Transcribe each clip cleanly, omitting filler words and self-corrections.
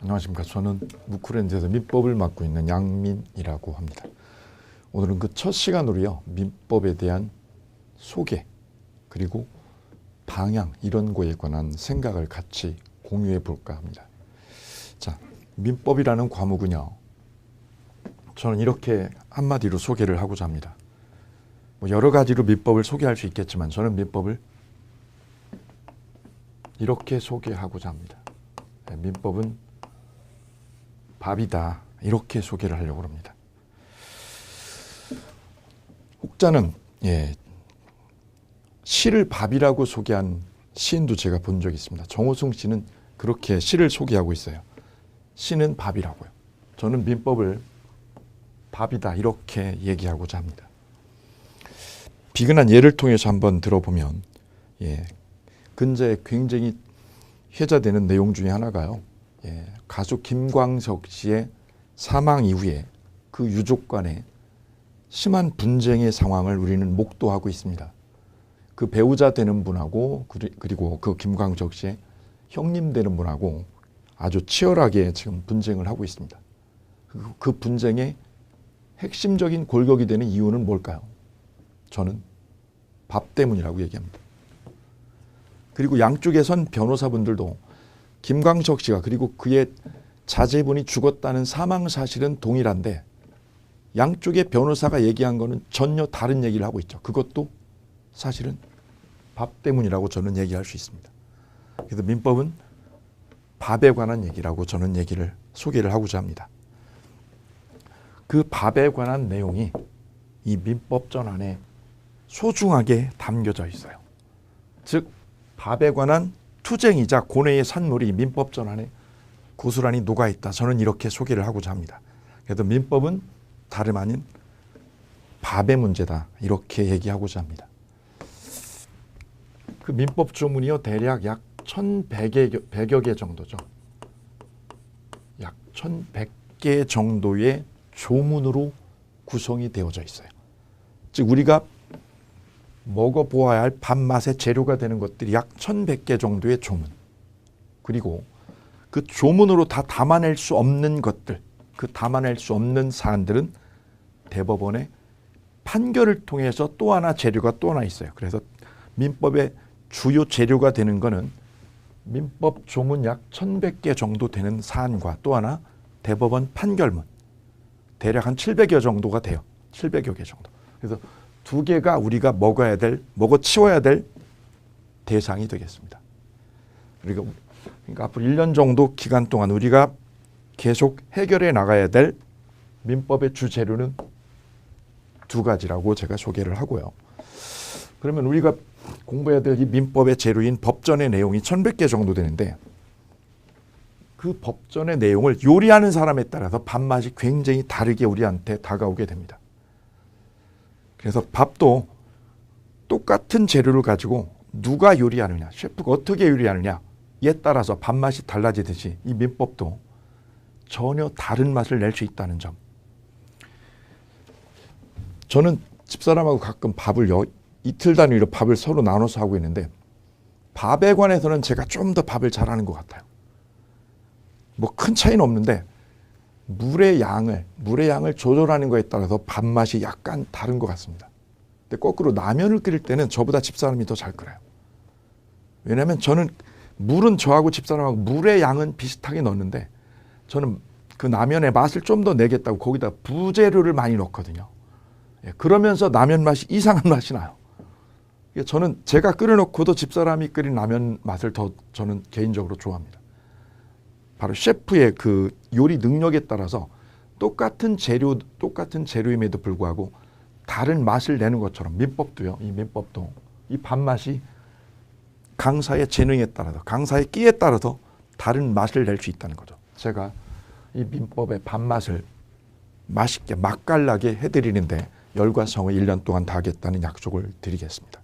안녕하십니까. 저는 무크랜드에서 민법을 맡고 있는 양민이라고 합니다. 오늘은 그 첫 시간으로요, 민법에 대한 소개 그리고 방향 이런 거에 관한 생각을 같이 공유해 볼까 합니다. 자, 민법이라는 과목은요, 저는 이렇게 한마디로 소개를 하고자 합니다. 여러 가지로 민법을 소개할 수 있겠지만 저는 민법을 이렇게 소개하고자 합니다. 민법은 밥이다, 이렇게 소개를 하려고 합니다. 혹자는 시를 밥이라고 소개한 시인도 제가 본 적이 있습니다. 정호승 씨는 그렇게 시를 소개하고 있어요. 시는 밥이라고요. 저는 민법을 밥이다, 이렇게 얘기하고자 합니다. 비근한 예를 통해서 한번 들어보면 근자에 굉장히 회자되는 내용 중에 하나가요, 가수 김광석 씨의 사망 이후에 그 유족 간에 심한 분쟁의 상황을 우리는 목도하고 있습니다. 그 배우자 되는 분하고 그리고 그 김광석 씨의 형님 되는 분하고 아주 치열하게 지금 분쟁을 하고 있습니다. 그 분쟁의 핵심적인 골격이 되는 이유는 뭘까요? 저는 밥 때문이라고 얘기합니다. 그리고 양쪽에선 변호사분들도 김광석 씨가 그리고 그의 자제분이 죽었다는 사망 사실은 동일한데 양쪽의 변호사가 얘기한 거는 전혀 다른 얘기를 하고 있죠. 그것도 사실은 밥 때문이라고 저는 얘기할 수 있습니다. 그래서 민법은 밥에 관한 얘기라고 저는 소개를 하고자 합니다. 그 밥에 관한 내용이 이 민법전 안에 소중하게 담겨져 있어요. 즉 밥에 관한 투쟁이자 고뇌의 산물이 민법전 안에 고스란히 녹아있다. 저는 이렇게 소개를 하고자 합니다. 그래서 민법은 다름 아닌 밥의 문제다, 이렇게 얘기하고자 합니다. 그 민법 조문이요, 대략 약 1100여 개 정도죠. 약 1100개 정도의 조문으로 구성이 되어져 있어요. 즉 우리가 먹어보아야 할 밥맛의 재료가 되는 것들이 약 1100개 정도의 조문, 그리고 그 조문으로 다 담아낼 수 없는 것들, 그 담아낼 수 없는 사안들은 대법원의 판결을 통해서 또 하나 재료가 또 하나 있어요. 그래서 민법의 주요 재료가 되는 것은 민법 조문 약 1100개 정도 되는 사안과 또 하나 대법원 판결문, 대략 한 700여 정도가 돼요. 700여 개 정도. 그래서 두 개가 우리가 먹어치워야 될 대상이 되겠습니다. 그러니까 앞으로 1년 정도 기간 동안 우리가 계속 해결해 나가야 될 민법의 주재료는 두 가지라고 제가 소개를 하고요. 그러면 우리가 공부해야 될 이 민법의 재료인 법전의 내용이 1100개 정도 되는데 그 법전의 내용을 요리하는 사람에 따라서 밥맛이 굉장히 다르게 우리한테 다가오게 됩니다. 그래서 밥도 똑같은 재료를 가지고 누가 요리하느냐, 셰프가 어떻게 요리하느냐에 따라서 밥맛이 달라지듯이 이 민법도 전혀 다른 맛을 낼 수 있다는 점. 저는 집사람하고 가끔 밥을 이틀 단위로 밥을 서로 나눠서 하고 있는데 밥에 관해서는 제가 좀 더 밥을 잘하는 것 같아요. 뭐 큰 차이는 없는데 물의 양을 조절하는 것에 따라서 밥맛이 약간 다른 것 같습니다. 근데 거꾸로 라면을 끓일 때는 저보다 집사람이 더 잘 끓여요. 왜냐하면 저는 물은 저하고 집사람하고 물의 양은 비슷하게 넣는데 저는 그 라면의 맛을 좀 더 내겠다고 거기다 부재료를 많이 넣거든요. 그러면서 라면 맛이 이상한 맛이 나요. 저는 제가 끓여놓고도 집사람이 끓인 라면 맛을 더 저는 개인적으로 좋아합니다. 바로 셰프의 그 요리 능력에 따라서 똑같은 재료임에도 불구하고 다른 맛을 내는 것처럼 민법도요. 이 민법도 이 밥맛이 강사의 재능에 따라서, 강사의 끼에 따라서 다른 맛을 낼 수 있다는 거죠. 제가 이 민법의 밥맛을 맛있게 맛깔나게 해드리는데 열과 성을 1년 동안 다하겠다는 약속을 드리겠습니다.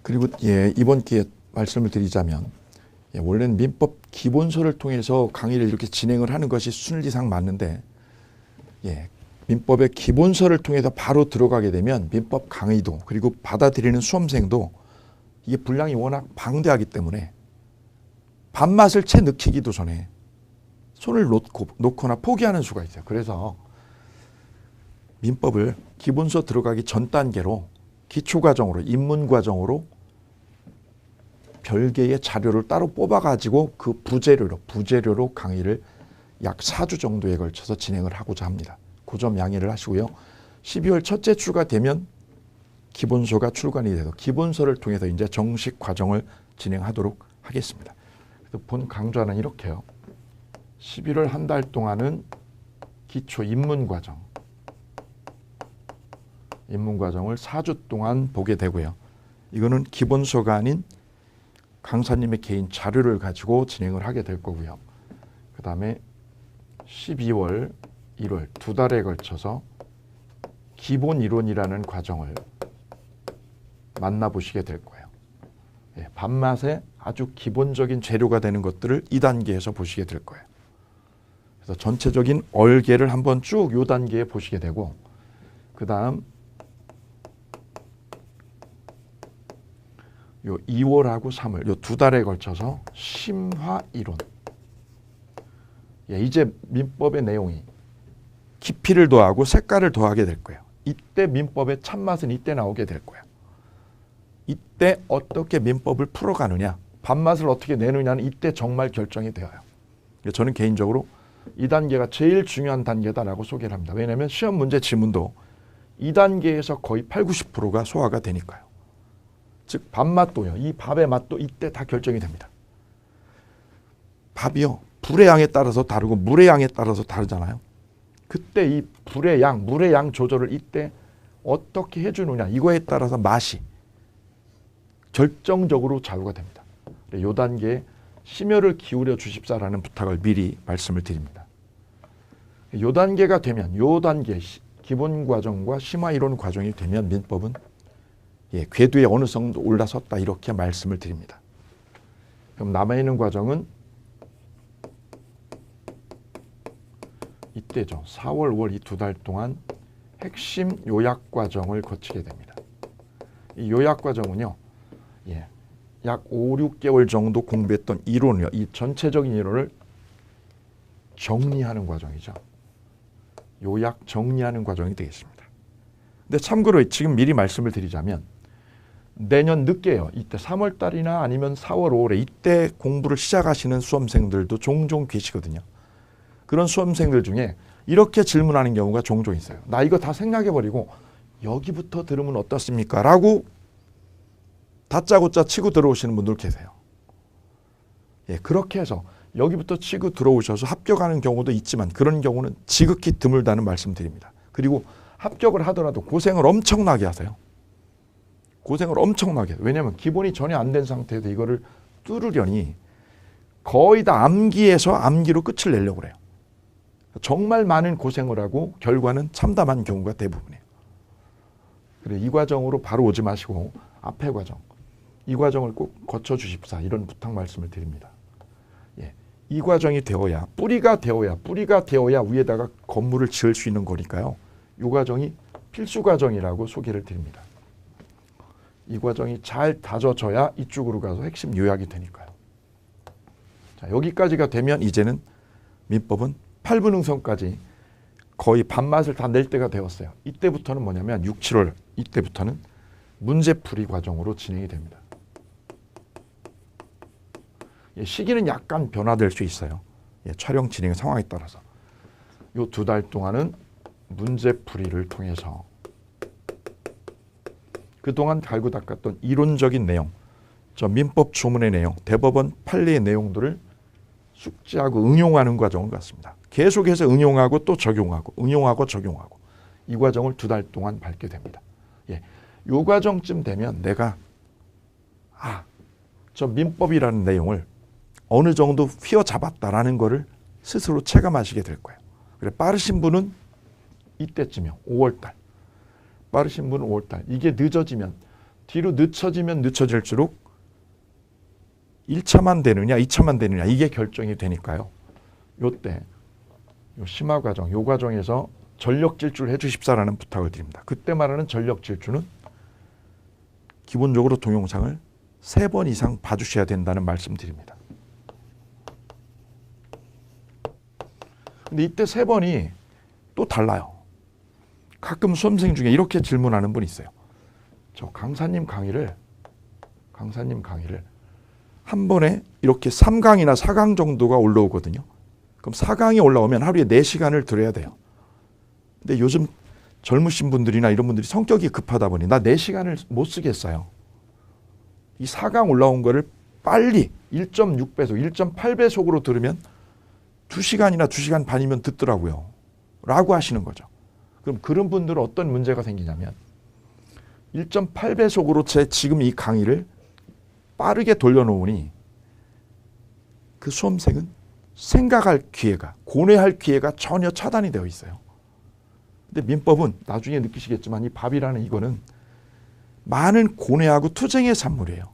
그리고 이번 기회에 말씀을 드리자면 원래는 민법 기본서를 통해서 강의를 이렇게 진행을 하는 것이 순리상 맞는데 민법의 기본서를 통해서 바로 들어가게 되면 민법 강의도 그리고 받아들이는 수험생도 이게 분량이 워낙 방대하기 때문에 밥맛을 채 느끼기도 전에 손을 놓거나 포기하는 수가 있어요. 그래서 민법을 기본서 들어가기 전 단계로 기초과정으로 입문과정으로 별개의 자료를 따로 뽑아가지고 그 부재료로 강의를 약 4주 정도에 걸쳐서 진행을 하고자 합니다. 그 점 양해를 하시고요. 12월 첫째 주가 되면 기본서가 출간이 돼서 기본서를 통해서 이제 정식 과정을 진행하도록 하겠습니다. 그래서 본 강좌는 이렇게요. 11월 한 달 동안은 기초 입문과정을 4주 동안 보게 되고요. 이거는 기본서가 아닌 강사님의 개인 자료를 가지고 진행을 하게 될 거고요. 그 다음에 12월, 1월 두 달에 걸쳐서 기본 이론이라는 과정을 만나보시게 될 거예요. 예, 밥맛의 아주 기본적인 재료가 되는 것들을 2단계에서 보시게 될 거예요. 그래서 전체적인 얼개를 한번 쭉 요 단계에 보시게 되고 그 다음 요 2월하고 3월 요 두 달에 걸쳐서 심화 이론. 예, 이제 민법의 내용이 깊이를 더하고 색깔을 더하게 될 거예요. 이때 민법의 참맛은 이때 나오게 될 거예요. 이때 어떻게 민법을 풀어가느냐, 밥맛을 어떻게 내느냐는 이때 정말 결정이 되어요. 저는 개인적으로 이 단계가 제일 중요한 단계다라고 소개를 합니다. 왜냐하면 시험 문제 지문도 이 단계에서 거의 80~90%가 소화가 되니까요. 즉 밥맛도요. 이 밥의 맛도 이때 다 결정이 됩니다. 밥이요. 불의 양에 따라서 다르고 물의 양에 따라서 다르잖아요. 그때 이 불의 양, 물의 양 조절을 이때 어떻게 해주느냐 이거에 따라서 맛이 결정적으로 좌우가 됩니다. 이 단계에 심혈을 기울여 주십사라는 부탁을 미리 말씀을 드립니다. 이 단계가 되면 이 단계 기본 과정과 심화 이론 과정이 되면 민법은 궤도에 어느 정도 올라섰다 이렇게 말씀을 드립니다. 그럼 남아있는 과정은 이때죠. 4월, 5월 이 두 달 동안 핵심 요약 과정을 거치게 됩니다. 이 요약 과정은요. 약 5~6개월 정도 공부했던 이론이요. 이 전체적인 이론을 정리하는 과정이죠. 요약 정리하는 과정이 되겠습니다. 근데 참고로 지금 미리 말씀을 드리자면 내년 늦게요. 이때 3월 달이나 아니면 4월, 5월에 이때 공부를 시작하시는 수험생들도 종종 계시거든요. 그런 수험생들 중에 이렇게 질문하는 경우가 종종 있어요. 나 이거 다 생략해버리고 여기부터 들으면 어떻습니까? 라고 다짜고짜 치고 들어오시는 분들 계세요. 그렇게 해서 여기부터 치고 들어오셔서 합격하는 경우도 있지만 그런 경우는 지극히 드물다는 말씀드립니다. 그리고 합격을 하더라도 고생을 엄청나게 하세요. 고생을 엄청나게 해요. 왜냐하면 기본이 전혀 안 된 상태에서 이거를 뚫으려니 거의 다 암기해서 암기로 끝을 내려고 그래요. 정말 많은 고생을 하고 결과는 참담한 경우가 대부분이에요. 그래, 이 과정으로 바로 오지 마시고 앞에 과정, 이 과정을 꼭 거쳐 주십사 이런 부탁 말씀을 드립니다. 이 과정이 되어야 뿌리가 되어야 위에다가 건물을 지을 수 있는 거니까요. 이 과정이 필수 과정이라고 소개를 드립니다. 이 과정이 잘 다져져야 이쪽으로 가서 핵심 요약이 되니까요. 자, 여기까지가 되면 이제는 민법은 8분응선까지 거의 밥맛을 다 낼 때가 되었어요. 이때부터는 뭐냐면 6, 7월 이때부터는 문제풀이 과정으로 진행이 됩니다. 시기는 약간 변화될 수 있어요. 촬영 진행 상황에 따라서. 이 두 달 동안은 문제풀이를 통해서 그동안 갈고 닦았던 이론적인 내용, 저 민법 조문의 내용, 대법원 판례의 내용들을 숙지하고 응용하는 과정을 갖습니다. 계속해서 응용하고 또 적용하고 응용하고 적용하고 이 과정을 두 달 동안 밟게 됩니다. 이 과정쯤 되면 내가 저 민법이라는 내용을 어느 정도 휘어잡았다라는 거를 스스로 체감하시게 될 거예요. 그래, 빠르신 분은 이때쯤이요. 5월달. 빠르신 분은 5월달. 이게 늦어지면 뒤로 늦춰지면 늦춰질수록 1차만 되느냐 2차만 되느냐 이게 결정이 되니까요. 요때 요 심화 과정, 요 과정에서 전력 질주를 해 주십사라는 부탁을 드립니다. 그때 말하는 전력 질주는 기본적으로 동영상을 3번 이상 봐주셔야 된다는 말씀 드립니다. 근데 이때 세 번이 또 달라요. 가끔 수험생 중에 이렇게 질문하는 분이 있어요. 저 강사님 강의를 한 번에 이렇게 3강이나 4강 정도가 올라오거든요. 그럼 4강이 올라오면 하루에 4시간을 들어야 돼요. 근데 요즘 젊으신 분들이나 이런 분들이 성격이 급하다 보니 나 4시간을 못 쓰겠어요. 이 4강 올라온 거를 빨리 1.6배속, 1.8배속으로 들으면 2시간이나 2시간 반이면 듣더라고요. 라고 하시는 거죠. 그럼 그런 분들은 어떤 문제가 생기냐면 1.8배속으로 제 지금 이 강의를 빠르게 돌려놓으니 그 수험생은 생각할 기회가, 고뇌할 기회가 전혀 차단이 되어 있어요. 근데 민법은 나중에 느끼시겠지만 이 밥이라는 이거는 많은 고뇌하고 투쟁의 산물이에요.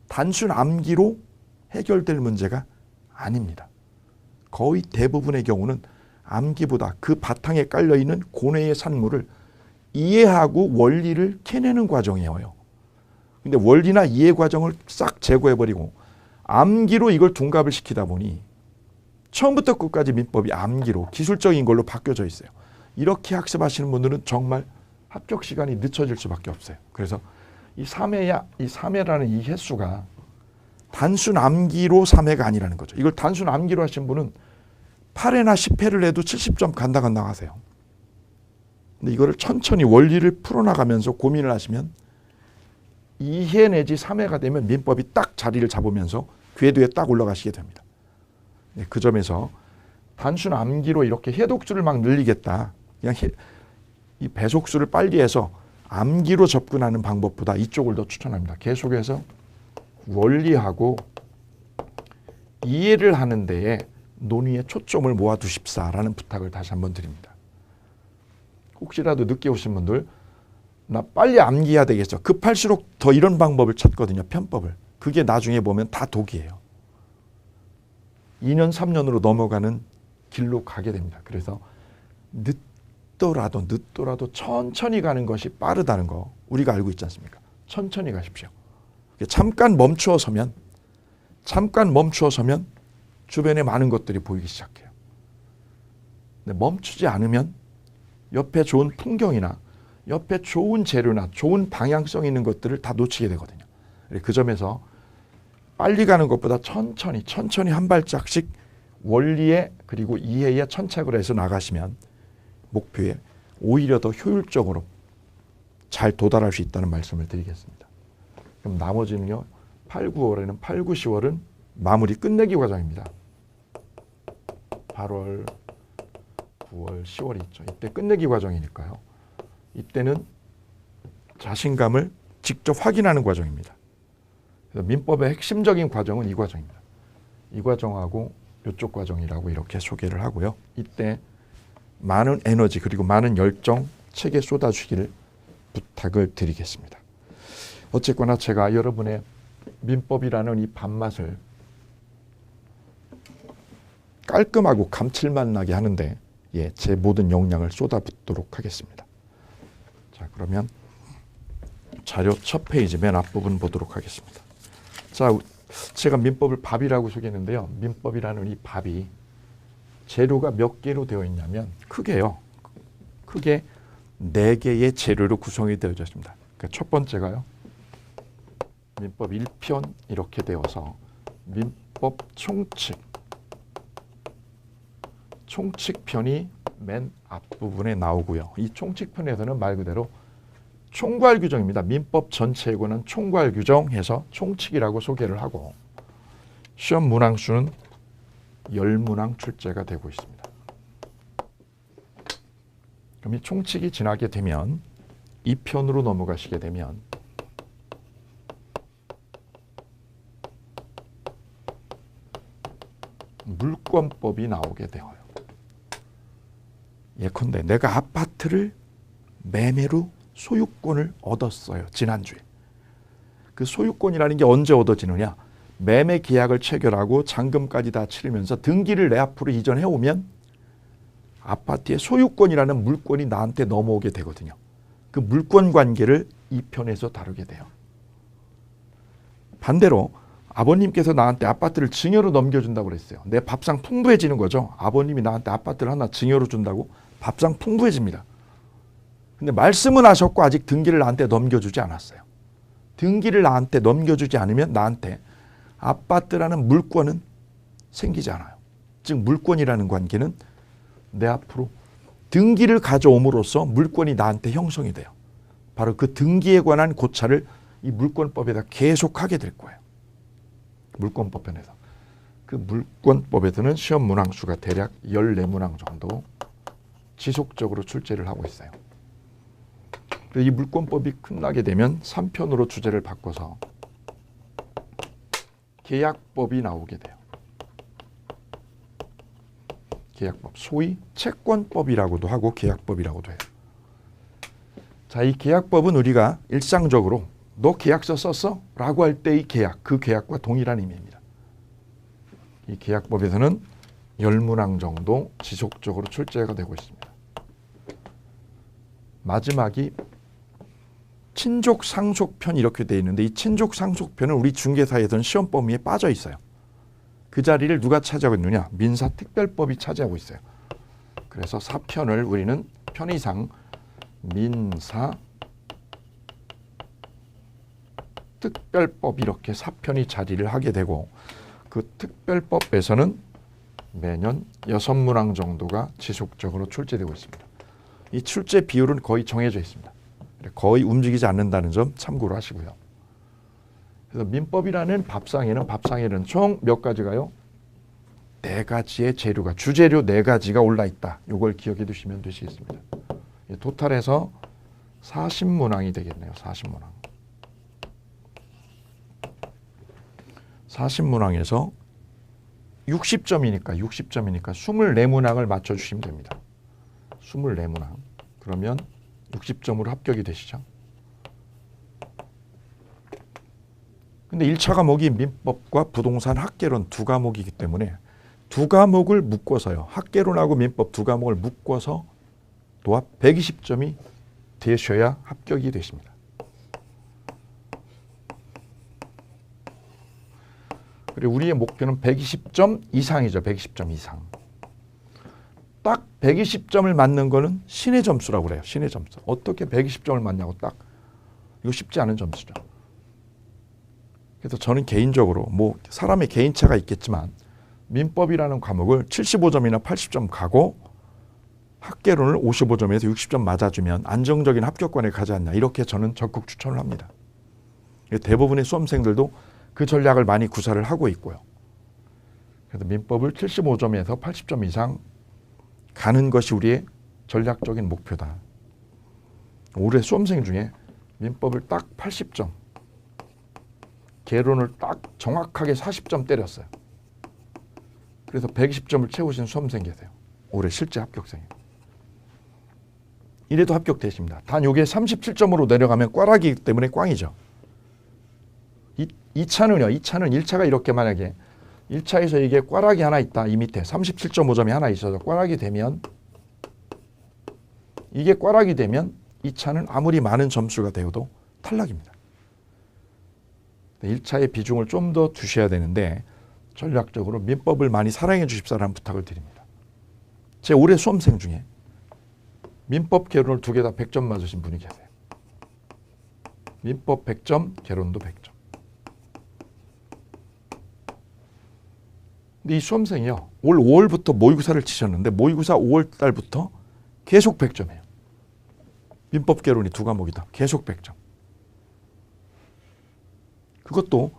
단순 암기로 해결될 문제가 아닙니다. 거의 대부분의 경우는 암기보다 그 바탕에 깔려있는 고뇌의 산물을 이해하고 원리를 캐내는 과정이에요. 근데 원리나 이해 과정을 싹 제거해버리고 암기로 이걸 둔갑을 시키다 보니 처음부터 끝까지 민법이 암기로 기술적인 걸로 바뀌어져 있어요. 이렇게 학습하시는 분들은 정말 합격 시간이 늦춰질 수밖에 없어요. 그래서 이 3회라는 이 횟수가 단순 암기로 3회가 아니라는 거죠. 이걸 단순 암기로 하신 분은 8회나 10회를 해도 70점 간당간당 하세요. 근데 이거를 천천히 원리를 풀어나가면서 고민을 하시면 2회 내지 3회가 되면 민법이 딱 자리를 잡으면서 궤도에 딱 올라가시게 됩니다. 그 점에서 단순 암기로 이렇게 해독수를 막 늘리겠다. 그냥 이 배속수를 빨리 해서 암기로 접근하는 방법보다 이쪽을 더 추천합니다. 계속해서 원리하고 이해를 하는 데에 논의에 초점을 모아두십사라는 부탁을 다시 한번 드립니다. 혹시라도 늦게 오신 분들 나 빨리 암기해야 되겠어. 급할수록 더 이런 방법을 찾거든요. 편법을. 그게 나중에 보면 다 독이에요. 2년 3년으로 넘어가는 길로 가게 됩니다. 그래서 늦더라도 천천히 가는 것이 빠르다는 거 우리가 알고 있지 않습니까? 천천히 가십시오. 잠깐 멈추어 서면 주변에 많은 것들이 보이기 시작해요. 근데 멈추지 않으면 옆에 좋은 풍경이나 옆에 좋은 재료나 좋은 방향성 있는 것들을 다 놓치게 되거든요. 그 점에서 빨리 가는 것보다 천천히 한 발짝씩 원리에 그리고 이해에 천착을 해서 나가시면 목표에 오히려 더 효율적으로 잘 도달할 수 있다는 말씀을 드리겠습니다. 그럼 나머지는요. 8, 9월에는 8, 9, 10월은 마무리 끝내기 과정입니다. 8월, 9월, 10월이 있죠. 이때 끝내기 과정이니까요. 이때는 자신감을 직접 확인하는 과정입니다. 그래서 민법의 핵심적인 과정은 이 과정입니다. 이 과정하고 이쪽 과정이라고 이렇게 소개를 하고요. 이때 많은 에너지 그리고 많은 열정 책에 쏟아주기를 부탁을 드리겠습니다. 어쨌거나 제가 여러분의 민법이라는 이 밥맛을 깔끔하고 감칠맛 나게 하는데 제 모든 역량을 쏟아붓도록 하겠습니다. 자, 그러면 자료 첫 페이지 맨 앞부분 보도록 하겠습니다. 자, 제가 민법을 밥이라고 소개했는데요. 민법이라는 이 밥이 재료가 몇 개로 되어 있냐면 크게요. 크게 4개의 재료로 구성이 되어져 있습니다. 그러니까 첫 번째가요. 민법 1편 이렇게 되어서 민법 총칙편이 맨 앞부분에 나오고요. 이 총칙편에서는 말 그대로 총괄 규정입니다. 민법 전체에 관한 총괄 규정해서 총칙이라고 소개를 하고 시험 문항수는 10문항 출제가 되고 있습니다. 그럼 이 총칙이 지나게 되면 2편으로 넘어가시게 되면 물권법이 나오게 되어요. 예컨대 내가 아파트를 매매로 소유권을 얻었어요. 지난주에. 그 소유권이라는 게 언제 얻어지느냐. 매매 계약을 체결하고 잔금까지 다 치르면서 등기를 내 앞으로 이전해 오면 아파트의 소유권이라는 물권이 나한테 넘어오게 되거든요. 그 물권 관계를 이 편에서 다루게 돼요. 반대로 아버님께서 나한테 아파트를 증여로 넘겨준다고 그랬어요. 내 밥상 풍부해지는 거죠. 아버님이 나한테 아파트를 하나 증여로 준다고 밥상 풍부해집니다. 근데 말씀은 하셨고 아직 등기를 나한테 넘겨주지 않았어요. 등기를 나한테 넘겨주지 않으면 나한테 아파트라는 물권은 생기지 않아요. 즉 물권이라는 관계는 내 앞으로 등기를 가져옴으로써 물권이 나한테 형성이 돼요. 바로 그 등기에 관한 고찰을 이 물권법에다 계속하게 될 거예요. 물권법편에서. 그 물권법에서는 시험 문항수가 대략 14문항 정도 지속적으로 출제를 하고 있어요. 이 물권법이 끝나게 되면 3편으로 주제를 바꿔서 계약법이 나오게 돼요. 계약법, 소위 채권법이라고도 하고 계약법이라고도 해요. 자, 이 계약법은 우리가 일상적으로 너 계약서 썼어? 라고 할 때 이 계약, 그 계약과 동일한 의미입니다. 이 계약법에서는 10문항 정도 지속적으로 출제가 되고 있습니다. 마지막이 친족 상속편 이렇게 되어 있는데 이 친족 상속편은 우리 중개사에서는 시험 범위에 빠져 있어요. 그 자리를 누가 차지하고 있느냐? 민사특별법이 차지하고 있어요. 그래서 4편을 우리는 편의상 민사특별법 이렇게 4편이 자리를 하게 되고 그 특별법에서는 매년 6문항 정도가 지속적으로 출제되고 있습니다. 이 출제 비율은 거의 정해져 있습니다. 거의 움직이지 않는다는 점 참고로 하시고요. 그래서 민법이라는 밥상에는 총 몇 가지가요? 4가지의 재료가, 주재료 4가지가 올라있다. 이걸 기억해 두시면 되시겠습니다. 토탈해서 40문항이 되겠네요. 40문항. 40문항에서 60점이니까 24문항을 맞춰주시면 됩니다. 24문항. 그러면 60점으로 합격이 되시죠. 근데 1차 과목이 민법과 부동산 학개론 2과목이기 때문에 2과목을 묶어서요. 학개론하고 민법 2과목을 묶어서 도합 120점이 되셔야 합격이 되십니다. 그리고 우리의 목표는 120점 이상이죠. 120점 이상. 딱 120점을 맞는 거는 신의 점수라고 그래요. 신의 점수. 어떻게 120점을 맞냐고 딱. 이거 쉽지 않은 점수죠. 그래서 저는 개인적으로 뭐 사람의 개인차가 있겠지만 민법이라는 과목을 75점이나 80점 가고 학개론을 55점에서 60점 맞아주면 안정적인 합격권에 가지 않냐. 이렇게 저는 적극 추천을 합니다. 대부분의 수험생들도 그 전략을 많이 구사를 하고 있고요. 그래서 민법을 75점에서 80점 이상 가는 것이 우리의 전략적인 목표다. 올해 수험생 중에 민법을 딱 80점, 개론을 딱 정확하게 40점 때렸어요. 그래서 120점을 채우신 수험생 계세요. 올해 실제 합격생이에요. 이래도 합격되십니다. 단 이게 37점으로 내려가면 꽈락이기 때문에 꽝이죠. 2차는요. 2차는 1차가 이렇게 만약에 1차에서 이게 꽈락이 하나 있다. 이 밑에 37.5점이 하나 있어서 꽈락이 되면 이게 꽈락이 되면 2차는 아무리 많은 점수가 되어도 탈락입니다. 1차의 비중을 좀 더 두셔야 되는데 전략적으로 민법을 많이 사랑해 주십사라는 부탁을 드립니다. 제 올해 수험생 중에 민법 개론을 2개 다 100점 맞으신 분이 계세요. 민법 100점, 개론도 100점. 근데 이 수험생이요. 올 5월부터 모의고사를 치셨는데 모의고사 5월 달부터 계속 100점이에요. 민법 개론이 2과목이다. 계속 100점. 그것도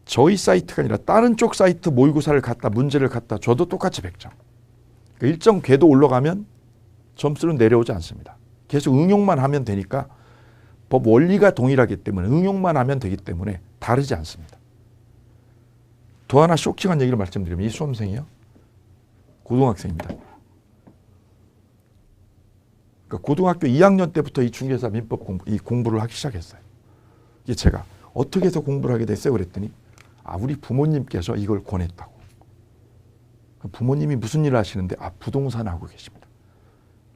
저희 사이트가 아니라 다른 쪽 사이트 모의고사를 갖다 문제를 갖다 줘도 똑같이 100점. 그러니까 일정 궤도 올라가면 점수는 내려오지 않습니다. 계속 응용만 하면 되니까 법 원리가 동일하기 때문에 응용만 하면 되기 때문에 다르지 않습니다. 또 하나 쇼킹한 얘기를 말씀드리면 이 수험생이요. 고등학생입니다. 그러니까 고등학교 2학년 때부터 이 중개사 민법 공부를 하기 시작했어요. 이게 제가 어떻게 해서 공부를 하게 됐어요? 그랬더니 우리 부모님께서 이걸 권했다고. 부모님이 무슨 일을 하시는데 부동산 하고 계십니다.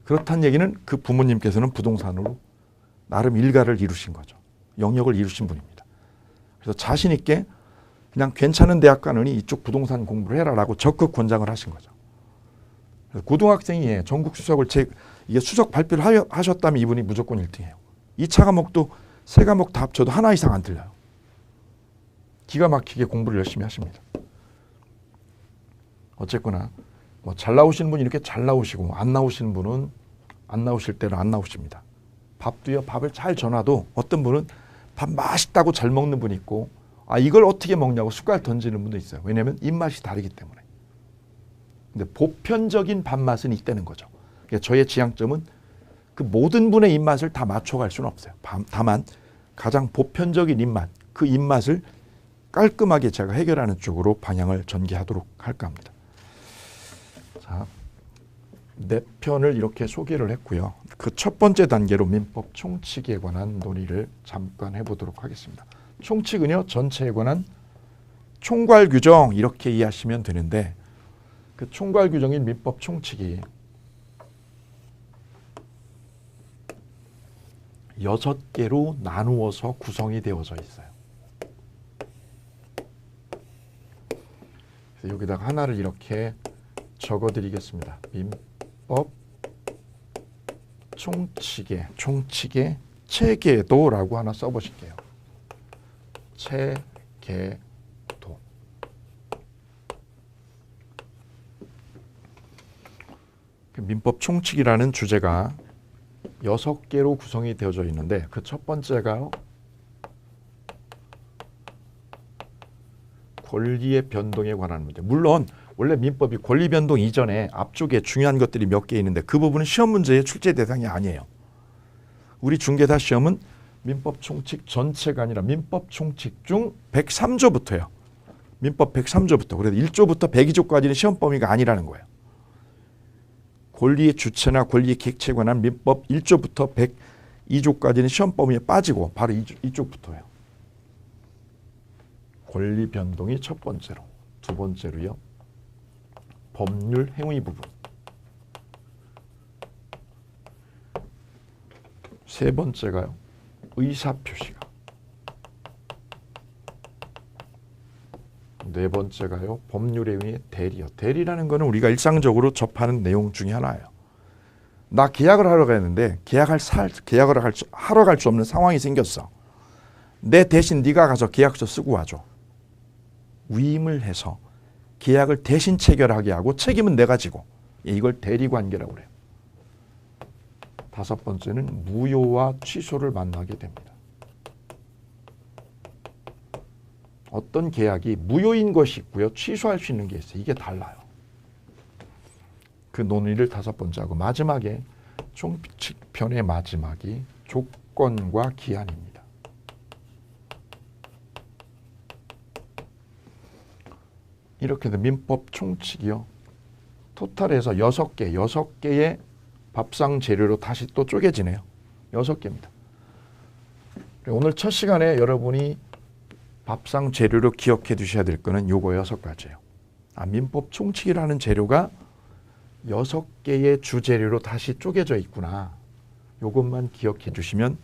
그렇다는 얘기는 그 부모님께서는 부동산으로 나름 일가를 이루신 거죠. 영역을 이루신 분입니다. 그래서 자신 있게 그냥 괜찮은 대학 가느니 이쪽 부동산 공부를 해라라고 적극 권장을 하신 거죠. 고등학생이 전국 수석을 이게 수석 발표를 하셨다면 이분이 무조건 1등이에요. 2차 과목도 세 과목 다 합쳐도 하나 이상 안 틀려요. 기가 막히게 공부를 열심히 하십니다. 어쨌거나 뭐 잘 나오시는 분이 이렇게 잘 나오시고 안 나오시는 분은 안 나오실 대로 안 나오십니다. 밥도요. 밥을 잘 전화도 어떤 분은 밥 맛있다고 잘 먹는 분이 있고 이걸 어떻게 먹냐고 숟갈 던지는 분도 있어요. 왜냐하면 입맛이 다르기 때문에. 근데 보편적인 밥맛은 있다는 거죠. 그러니까 저의 지향점은 그 모든 분의 입맛을 다 맞춰갈 수는 없어요. 다만 가장 보편적인 입맛, 그 입맛을 깔끔하게 제가 해결하는 쪽으로 방향을 전개하도록 할까 합니다. 자, 네 편을 이렇게 소개를 했고요. 그 첫 번째 단계로 민법 총칙에 관한 논의를 잠깐 해보도록 하겠습니다. 총칙은요, 전체에 관한 총괄 규정 이렇게 이해하시면 되는데 그 총괄 규정인 민법 총칙이 6개로 나누어서 구성이 되어져 있어요. 그래서 여기다가 하나를 이렇게 적어드리겠습니다. 민법 총칙의 체계도라고 하나 써보실게요. 체계도. 민법 총칙이라는 주제가 6개로 구성이 되어져 있는데 그 첫 번째가 권리의 변동에 관한 문제. 물론 원래 민법이 권리 변동 이전에 앞쪽에 중요한 것들이 몇 개 있는데 그 부분은 시험 문제의 출제 대상이 아니에요. 우리 중개사 시험은 민법 총칙 전체가 아니라 민법 총칙 중 103조부터요. 민법 103조부터. 그래서 1조부터 102조까지는 시험 범위가 아니라는 거예요. 권리의 주체나 권리의 객체에 관한 민법 1조부터 102조까지는 시험 범위에 빠지고 바로 이쪽부터예요. 권리 변동이 첫 번째로. 두 번째로요. 법률 행위 부분. 세 번째가요. 의사표시가. 네 번째가요. 법률 행위의 대리요. 대리라는 거는 우리가 일상적으로 접하는 내용 중에 하나예요. 나 계약을 하러 가는데 계약을 하러 갈 수 없는 상황이 생겼어. 내 대신 네가 가서 계약서 쓰고 와줘. 위임을 해서 계약을 대신 체결하게 하고 책임은 내가 지고 이걸 대리관계라고 그래요. 다섯 번째는 무효와 취소를 만나게 됩니다. 어떤 계약이 무효인 것이 있고요. 취소할 수 있는 게 있어요. 이게 달라요. 그 논의를 다섯 번째 하고 마지막에 총칙편의 마지막이 조건과 기한입니다. 이렇게 해서 민법 총칙이요. 토탈해서 6개의 밥상 재료로 다시 또 쪼개지네요. 6개입니다. 오늘 첫 시간에 여러분이 밥상 재료로 기억해 두셔야 될 거는 요거 6가지예요. 민법 총칙이라는 재료가 6개의 주재료로 다시 쪼개져 있구나. 요것만 기억해 주시면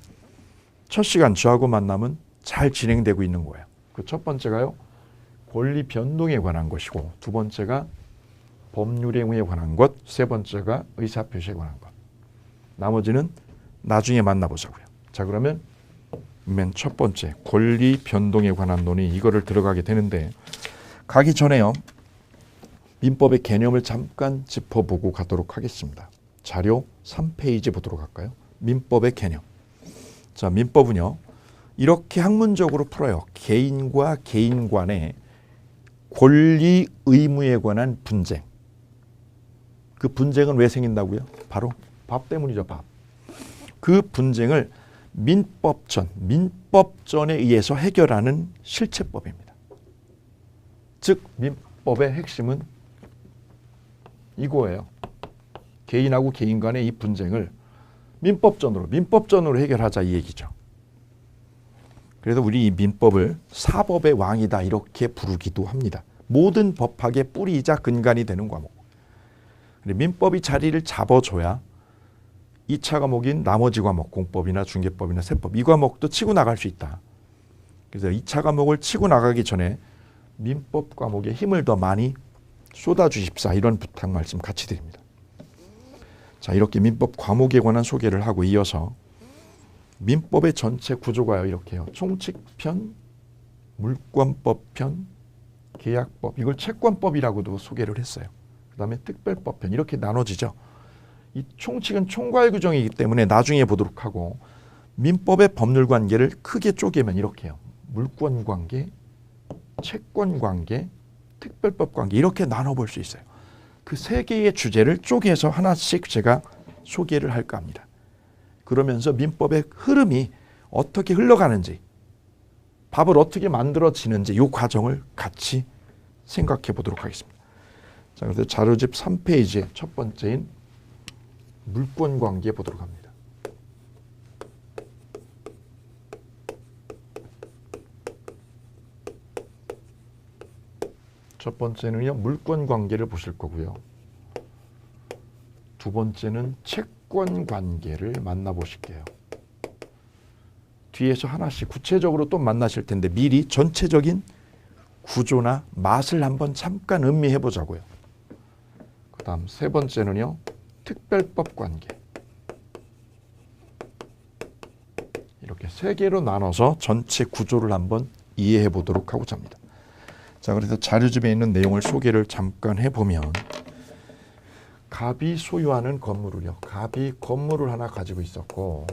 첫 시간 저하고 만남은 잘 진행되고 있는 거예요. 그 첫 번째가요. 권리 변동에 관한 것이고 두 번째가 법률 행위에 관한 것, 세 번째가 의사표시에 관한 것. 나머지는 나중에 만나보자고요. 자, 그러면 맨 첫 번째 권리 변동에 관한 논의 이거를 들어가게 되는데 가기 전에요. 민법의 개념을 잠깐 짚어보고 가도록 하겠습니다. 자료 3페이지 보도록 할까요? 민법의 개념. 자, 민법은요. 이렇게 학문적으로 풀어요. 개인과 개인 간의 권리 의무에 관한 분쟁. 그 분쟁은 왜 생긴다고요? 바로 밥 때문이죠. 밥. 그 분쟁을 민법전에 의해서 해결하는 실체법입니다. 즉 민법의 핵심은 이거예요. 개인하고 개인 간의 이 분쟁을 민법전으로 해결하자 이 얘기죠. 그래서 우리 이 민법을 사법의 왕이다 이렇게 부르기도 합니다. 모든 법학의 뿌리이자 근간이 되는 과목. 민법이 자리를 잡아줘야 2차 과목인 나머지 과목, 공법이나 중개법이나 세법 이 과목도 치고 나갈 수 있다. 그래서 2차 과목을 치고 나가기 전에 민법 과목에 힘을 더 많이 쏟아주십사, 이런 부탁 말씀 같이 드립니다. 자, 이렇게 민법 과목에 관한 소개를 하고 이어서 민법의 전체 구조가요, 이렇게요. 총칙편, 물권법편, 계약법, 이걸 채권법이라고도 소개를 했어요. 그 다음에 특별법편, 이렇게 나눠지죠. 이 총칙은 총괄 규정이기 때문에 나중에 보도록 하고, 민법의 법률 관계를 크게 쪼개면 이렇게 해요. 물권 관계, 채권 관계, 특별법 관계, 이렇게 나눠볼 수 있어요. 그 세 개의 주제를 쪼개서 하나씩 제가 소개를 할까 합니다. 그러면서 민법의 흐름이 어떻게 흘러가는지, 법을 어떻게 만들어지는지 이 과정을 같이 생각해 보도록 하겠습니다. 자, 그래서 자료집 3페이지의 첫 번째인 물권 관계 보도록 합니다. 첫 번째는요, 물권 관계를 보실 거고요. 두 번째는 채권 관계를 만나보실게요. 뒤에서 하나씩 구체적으로 또 만나실 텐데 미리 전체적인 구조나 맛을 한번 잠깐 음미해 보자고요. 그 다음 세 번째는요, 특별법 관계. 이렇게 세 개로 나눠서 전체 구조를 한번 이해해 보도록 하고자 합니다. 자, 그래서 자료집에 있는 내용을 소개를 잠깐 해보면, 갑이 소유하는 건물을요, 갑이 건물을 하나 가지고 있었고,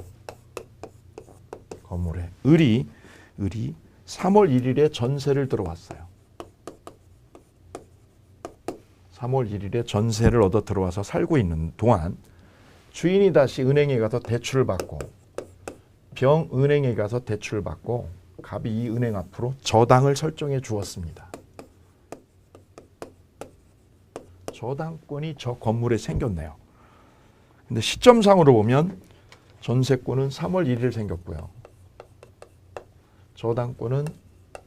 건물에 을이 3월 1일에 전세를 들어왔어요. 3월 1일에 전세를 얻어 들어와서 살고 있는 동안 주인이 다시 은행에 가서 대출을 받고, 병은행에 가서 대출을 받고, 갑이 이 은행 앞으로 저당을 설정해 주었습니다. 저당권이 저 건물에 생겼네요. 근데 시점상으로 보면 전세권은 3월 1일 생겼고요. 저당권은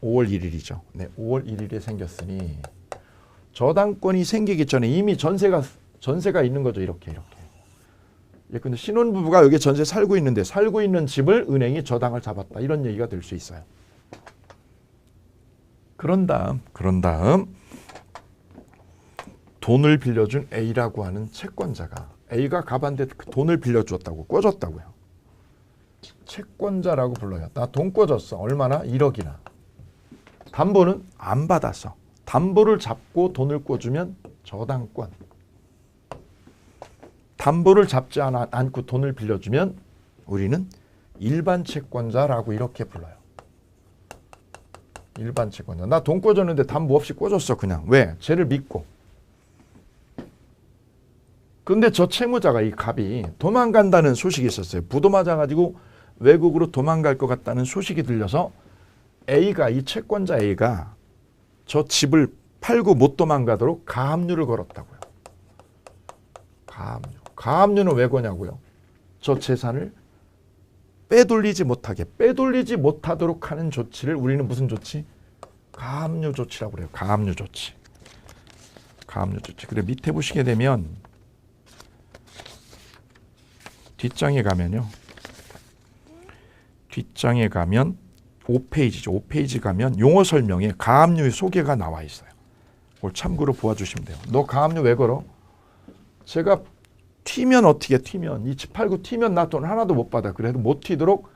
5월 1일이죠. 네, 5월 1일에 생겼으니 저당권이 생기기 전에 이미 전세가 있는 거죠. 이렇게. 예, 근데 신혼부부가 여기 전세 살고 있는데 살고 있는 집을 은행이 저당을 잡았다, 이런 얘기가 될 수 있어요. 그런 다음 돈을 빌려준 A라고 하는 채권자가, A가 갑한테 돈을 빌려주었다고, 꿔줬다고요. 채권자라고 불러요. 나 돈 꿔줬어. 얼마나? 1억이나. 담보는 안 받았어. 담보를 잡고 돈을 꿔주면 저당권. 담보를 잡지 않고 돈을 빌려주면 우리는 일반 채권자라고 이렇게 불러요. 일반 채권자. 나 돈 꿔줬는데 담보 없이 꿔줬어, 그냥. 왜? 쟤를 믿고. 근데 저 채무자가, 이 갑이 도망간다는 소식이 있었어요. 부도 맞아가지고 외국으로 도망갈 것 같다는 소식이 들려서 A가, 이 채권자 A가 저 집을 팔고 못 도망가도록 가압류를 걸었다고요. 가압류는 왜 거냐고요? 저 재산을 빼돌리지 못하도록 하는 조치를 우리는 무슨 조치? 가압류 조치라고 그래요. 가압류 조치. 그래, 밑에 보시게 되면 뒷장에 가면 5페이지죠. 5페이지 가면 용어 설명에 가압류의 소개가 나와 있어요. 그걸 참고로 보아주시면 돼요. 너 가압류 왜 걸어? 제가 튀면 어떻게, 이 집 팔고 튀면 나 돈 하나도 못 받아. 그래도 못 튀도록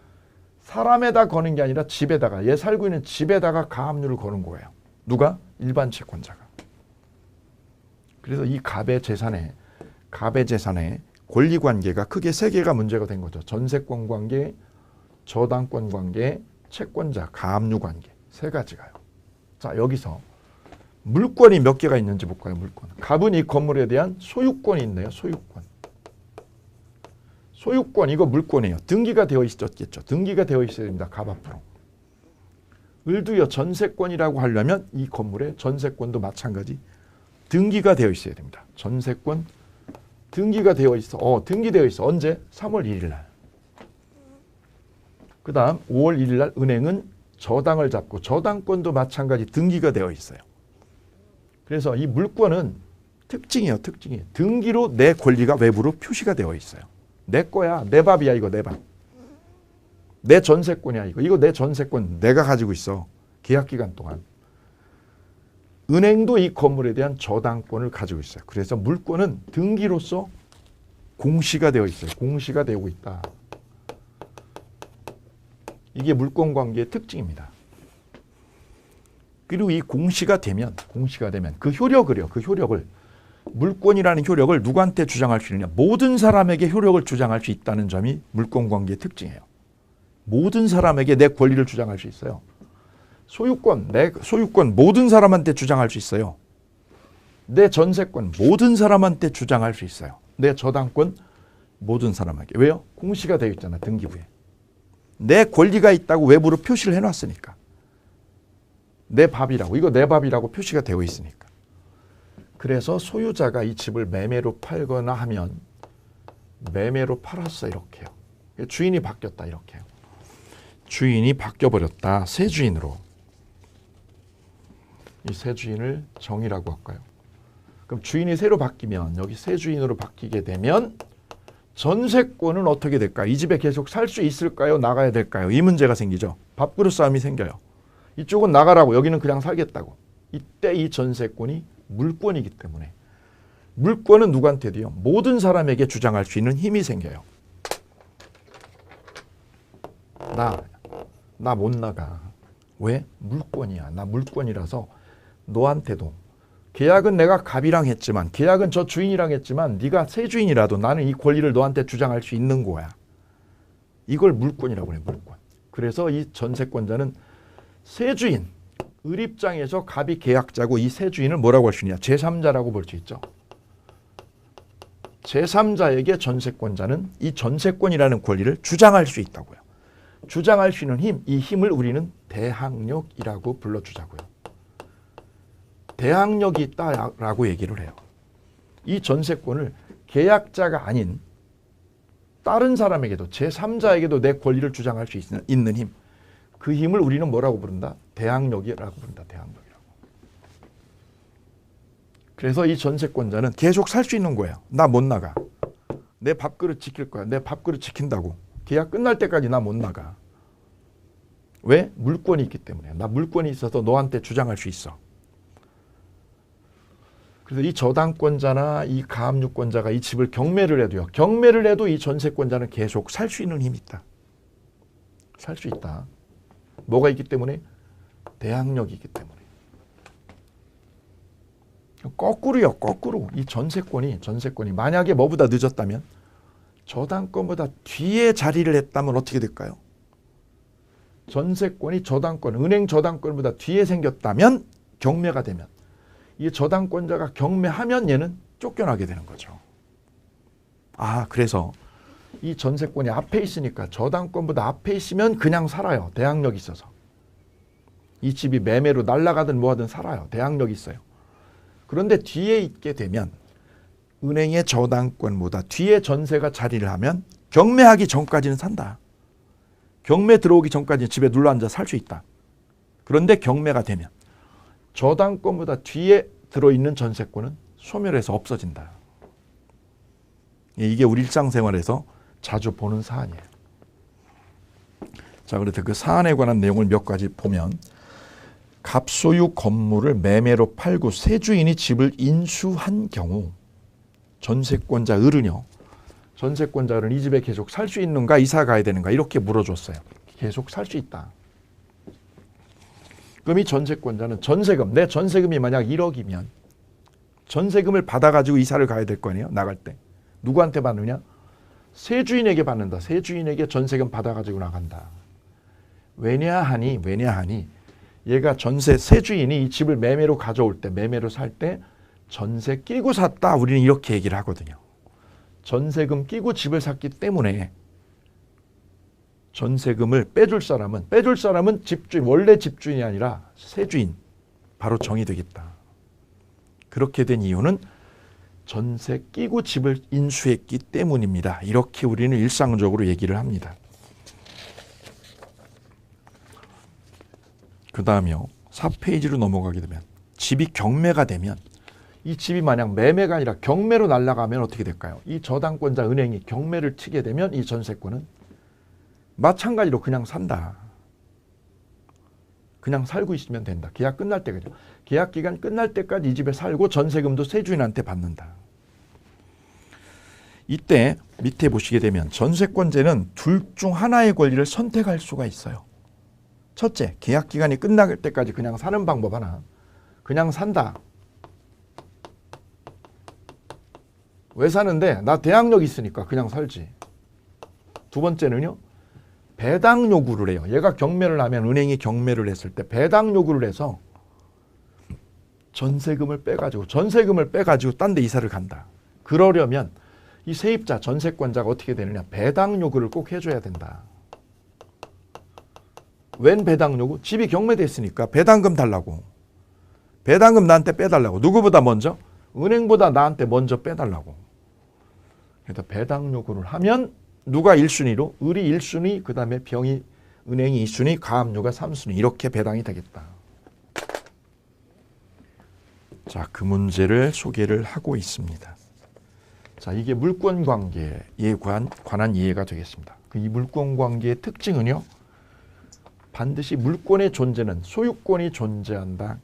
사람에다 거는 게 아니라 집에다가, 얘 살고 있는 집에다가 가압류를 거는 거예요. 누가? 일반 채권자가. 그래서 이 갑의 재산에 권리관계가 크게 세 개가 문제가 된 거죠. 전세권 관계, 저당권 관계, 채권자, 가압류 관계, 세 가지가요. 자, 여기서 물권이 몇 개가 있는지 볼까요? 물권. 갑은 이 건물에 대한 소유권이 있네요. 소유권, 이거 물권이에요. 등기가 되어 있었겠죠. 등기가 되어 있어야 됩니다. 갑 앞으로. 을도요, 전세권이라고 하려면 이 건물의 전세권도 마찬가지 등기가 되어 있어야 됩니다. 전세권 등기가 되어 있어. 등기되어 있어. 언제? 3월 1일 날. 그 다음 5월 1일 날 은행은 저당을 잡고 저당권도 마찬가지 등기가 되어 있어요. 그래서 이 물권은 특징이에요. 등기로 내 권리가 외부로 표시가 되어 있어요. 내 거야. 내 밥이야. 이거 내 밥. 내 전세권이야. 이거 내 전세권 내가 가지고 있어. 계약기간 동안. 은행도 이 건물에 대한 저당권을 가지고 있어요. 그래서 물권은 등기로서 공시가 되어 있어요. 공시가 되고 있다. 이게 물권 관계의 특징입니다. 그리고 이 공시가 되면 그 효력을요. 그 효력을 물권이라는 효력을 누구한테 주장할 수 있느냐? 모든 사람에게 효력을 주장할 수 있다는 점이 물권 관계의 특징이에요. 모든 사람에게 내 권리를 주장할 수 있어요. 소유권, 내 소유권 모든 사람한테 주장할 수 있어요. 내 전세권 모든 사람한테 주장할 수 있어요. 내 저당권 모든 사람에게. 왜요? 공시가 되어 있잖아. 등기부에. 내 권리가 있다고 외부로 표시를 해놨으니까. 내 밥이라고. 이거 내 밥이라고 표시가 되어 있으니까. 그래서 소유자가 이 집을 매매로 팔거나 하면 매매로 팔았어 이렇게 해요. 주인이 바뀌었다 이렇게 해요. 주인이 바뀌어버렸다. 새 주인으로. 이 새 주인을 정이라고 할까요? 그럼 주인이 새로 바뀌면 여기 새 주인으로 바뀌게 되면 전세권은 어떻게 될까요? 이 집에 계속 살 수 있을까요? 나가야 될까요? 이 문제가 생기죠. 밥그릇 싸움이 생겨요. 이쪽은 나가라고 여기는 그냥 살겠다고. 이때 이 전세권이 물권이기 때문에 물권은 누구한테 돼요? 모든 사람에게 주장할 수 있는 힘이 생겨요. 나 못 나가. 왜? 물권이야. 나 물권이라서 너한테도 계약은 내가 갑이랑 했지만 계약은 저 주인이랑 했지만 네가 새 주인이라도 나는 이 권리를 너한테 주장할 수 있는 거야. 이걸 물권이라고 해. 물권. 그래서 이 전세권자는 새 주인, 을 입장에서 갑이 계약자고 이 새 주인을 뭐라고 할 수 있냐? 제3자라고 볼 수 있죠. 제3자에게 전세권자는 이 전세권이라는 권리를 주장할 수 있다고요. 주장할 수 있는 힘, 이 힘을 우리는 대항력이라고 불러주자고요. 대항력이 있다라고 얘기를 해요. 이 전세권을 계약자가 아닌 다른 사람에게도 제3자에게도 내 권리를 주장할 수 있는 힘, 그 힘을 우리는 뭐라고 부른다? 대항력이라고 부른다. 대항력이라고. 그래서 이 전세권자는 계속 살 수 있는 거예요. 나 못 나가. 내 밥그릇 지킬 거야. 내 밥그릇 지킨다고. 계약 끝날 때까지 나 못 나가. 왜? 물권이 있기 때문에. 나 물권이 있어서 너한테 주장할 수 있어. 그래서 이 저당권자나 이 가압류권자가 이 집을 경매를 해도요. 경매를 해도 이 전세권자는 계속 살 수 있는 힘이 있다. 살 수 있다. 뭐가 있기 때문에? 대항력이 있기 때문에. 거꾸로요. 거꾸로. 이 전세권이 만약에 뭐보다 늦었다면 저당권보다 뒤에 자리를 했다면 어떻게 될까요? 전세권이 저당권, 은행 저당권보다 뒤에 생겼다면 경매가 되면 이 저당권자가 경매하면 얘는 쫓겨나게 되는 거죠. 그래서 이 전세권이 앞에 있으니까 저당권보다 앞에 있으면 그냥 살아요. 대항력이 있어서. 이 집이 매매로 날아가든 뭐하든 살아요. 대항력이 있어요. 그런데 뒤에 있게 되면 은행의 저당권보다 뒤에 전세가 자리를 하면 경매하기 전까지는 산다. 경매 들어오기 전까지는 집에 눌러앉아 살 수 있다. 그런데 경매가 되면 저당권보다 뒤에 들어있는 전세권은 소멸해서 없어진다. 이게 우리 일상생활에서 자주 보는 사안이에요. 자, 그래서 그 사안에 관한 내용을 몇 가지 보면 갑소유 건물을 매매로 팔고 새 주인이 집을 인수한 경우 전세권자 을은요. 전세권자는 이 집에 계속 살 수 있는가 이사 가야 되는가 이렇게 물어줬어요. 계속 살 수 있다. 그럼 이 전세권자는 전세금, 내 전세금이 만약 1억이면 전세금을 받아가지고 이사를 가야 될 거 아니에요. 나갈 때. 누구한테 받느냐? 새 주인에게 받는다. 새 주인에게 전세금 받아가지고 나간다. 왜냐하니 얘가 새 주인이 이 집을 매매로 가져올 때, 매매로 살 때 전세 끼고 샀다. 우리는 이렇게 얘기를 하거든요. 전세금 끼고 집을 샀기 때문에 전세금을 빼줄 사람은 집주인, 원래 집주인이 아니라 새 주인, 바로 정이 되겠다. 그렇게 된 이유는 전세 끼고 집을 인수했기 때문입니다. 이렇게 우리는 일상적으로 얘기를 합니다. 그 다음이요. 4페이지로 넘어가게 되면 집이 경매가 되면 이 집이 만약 매매가 아니라 경매로 날아가면 어떻게 될까요? 이 저당권자 은행이 경매를 치게 되면 이 전세권은 마찬가지로 그냥 산다. 그냥 살고 있으면 된다. 계약 끝날 때까지. 계약 기간 끝날 때까지 이 집에 살고 전세금도 세 주인한테 받는다. 이때 밑에 보시게 되면 전세권자는 둘 중 하나의 권리를 선택할 수가 있어요. 첫째, 계약 기간이 끝날 때까지 그냥 사는 방법 하나. 그냥 산다. 왜 사는데? 나 대항력 있으니까 그냥 살지. 두 번째는요. 배당 요구를 해요. 얘가 경매를 하면 은행이 경매를 했을 때 배당 요구를 해서 전세금을 빼가지고 딴 데 이사를 간다. 그러려면 이 세입자, 전세권자가 어떻게 되느냐. 배당 요구를 꼭 해줘야 된다. 웬 배당 요구? 집이 경매됐으니까 배당금 달라고. 배당금 나한테 빼달라고. 누구보다 먼저? 은행보다 나한테 먼저 빼달라고. 그래서 배당 요구를 하면 누가 1순위로? 을이 1순위, 그 다음에 병이, 은행이 2순위, 가압류가 3순위. 이렇게 배당이 되겠다. 자, 그 문제를 소개를 하고 있습니다. 자, 이게 물권 관계에 관한 이해가 되겠습니다. 이 물권 관계의 특징은요. 반드시 물권의 존재는 소유권이 존재한다.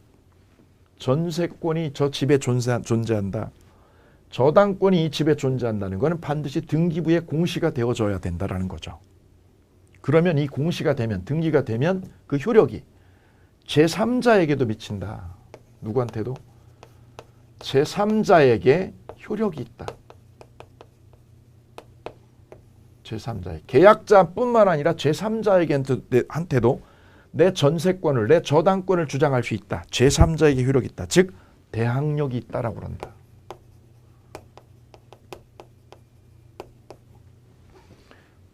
전세권이 저 집에 존재한다. 저당권이 이 집에 존재한다는 것은 반드시 등기부에 공시가 되어져야 된다는 거죠. 그러면 이 공시가 되면, 등기가 되면 그 효력이 제3자에게도 미친다. 누구한테도? 제3자에게 효력이 있다. 제3자에. 계약자뿐만 아니라 제3자에게한테도 내 전세권을, 내 저당권을 주장할 수 있다. 제3자에게 효력이 있다. 즉 대항력이 있다라고 그런다.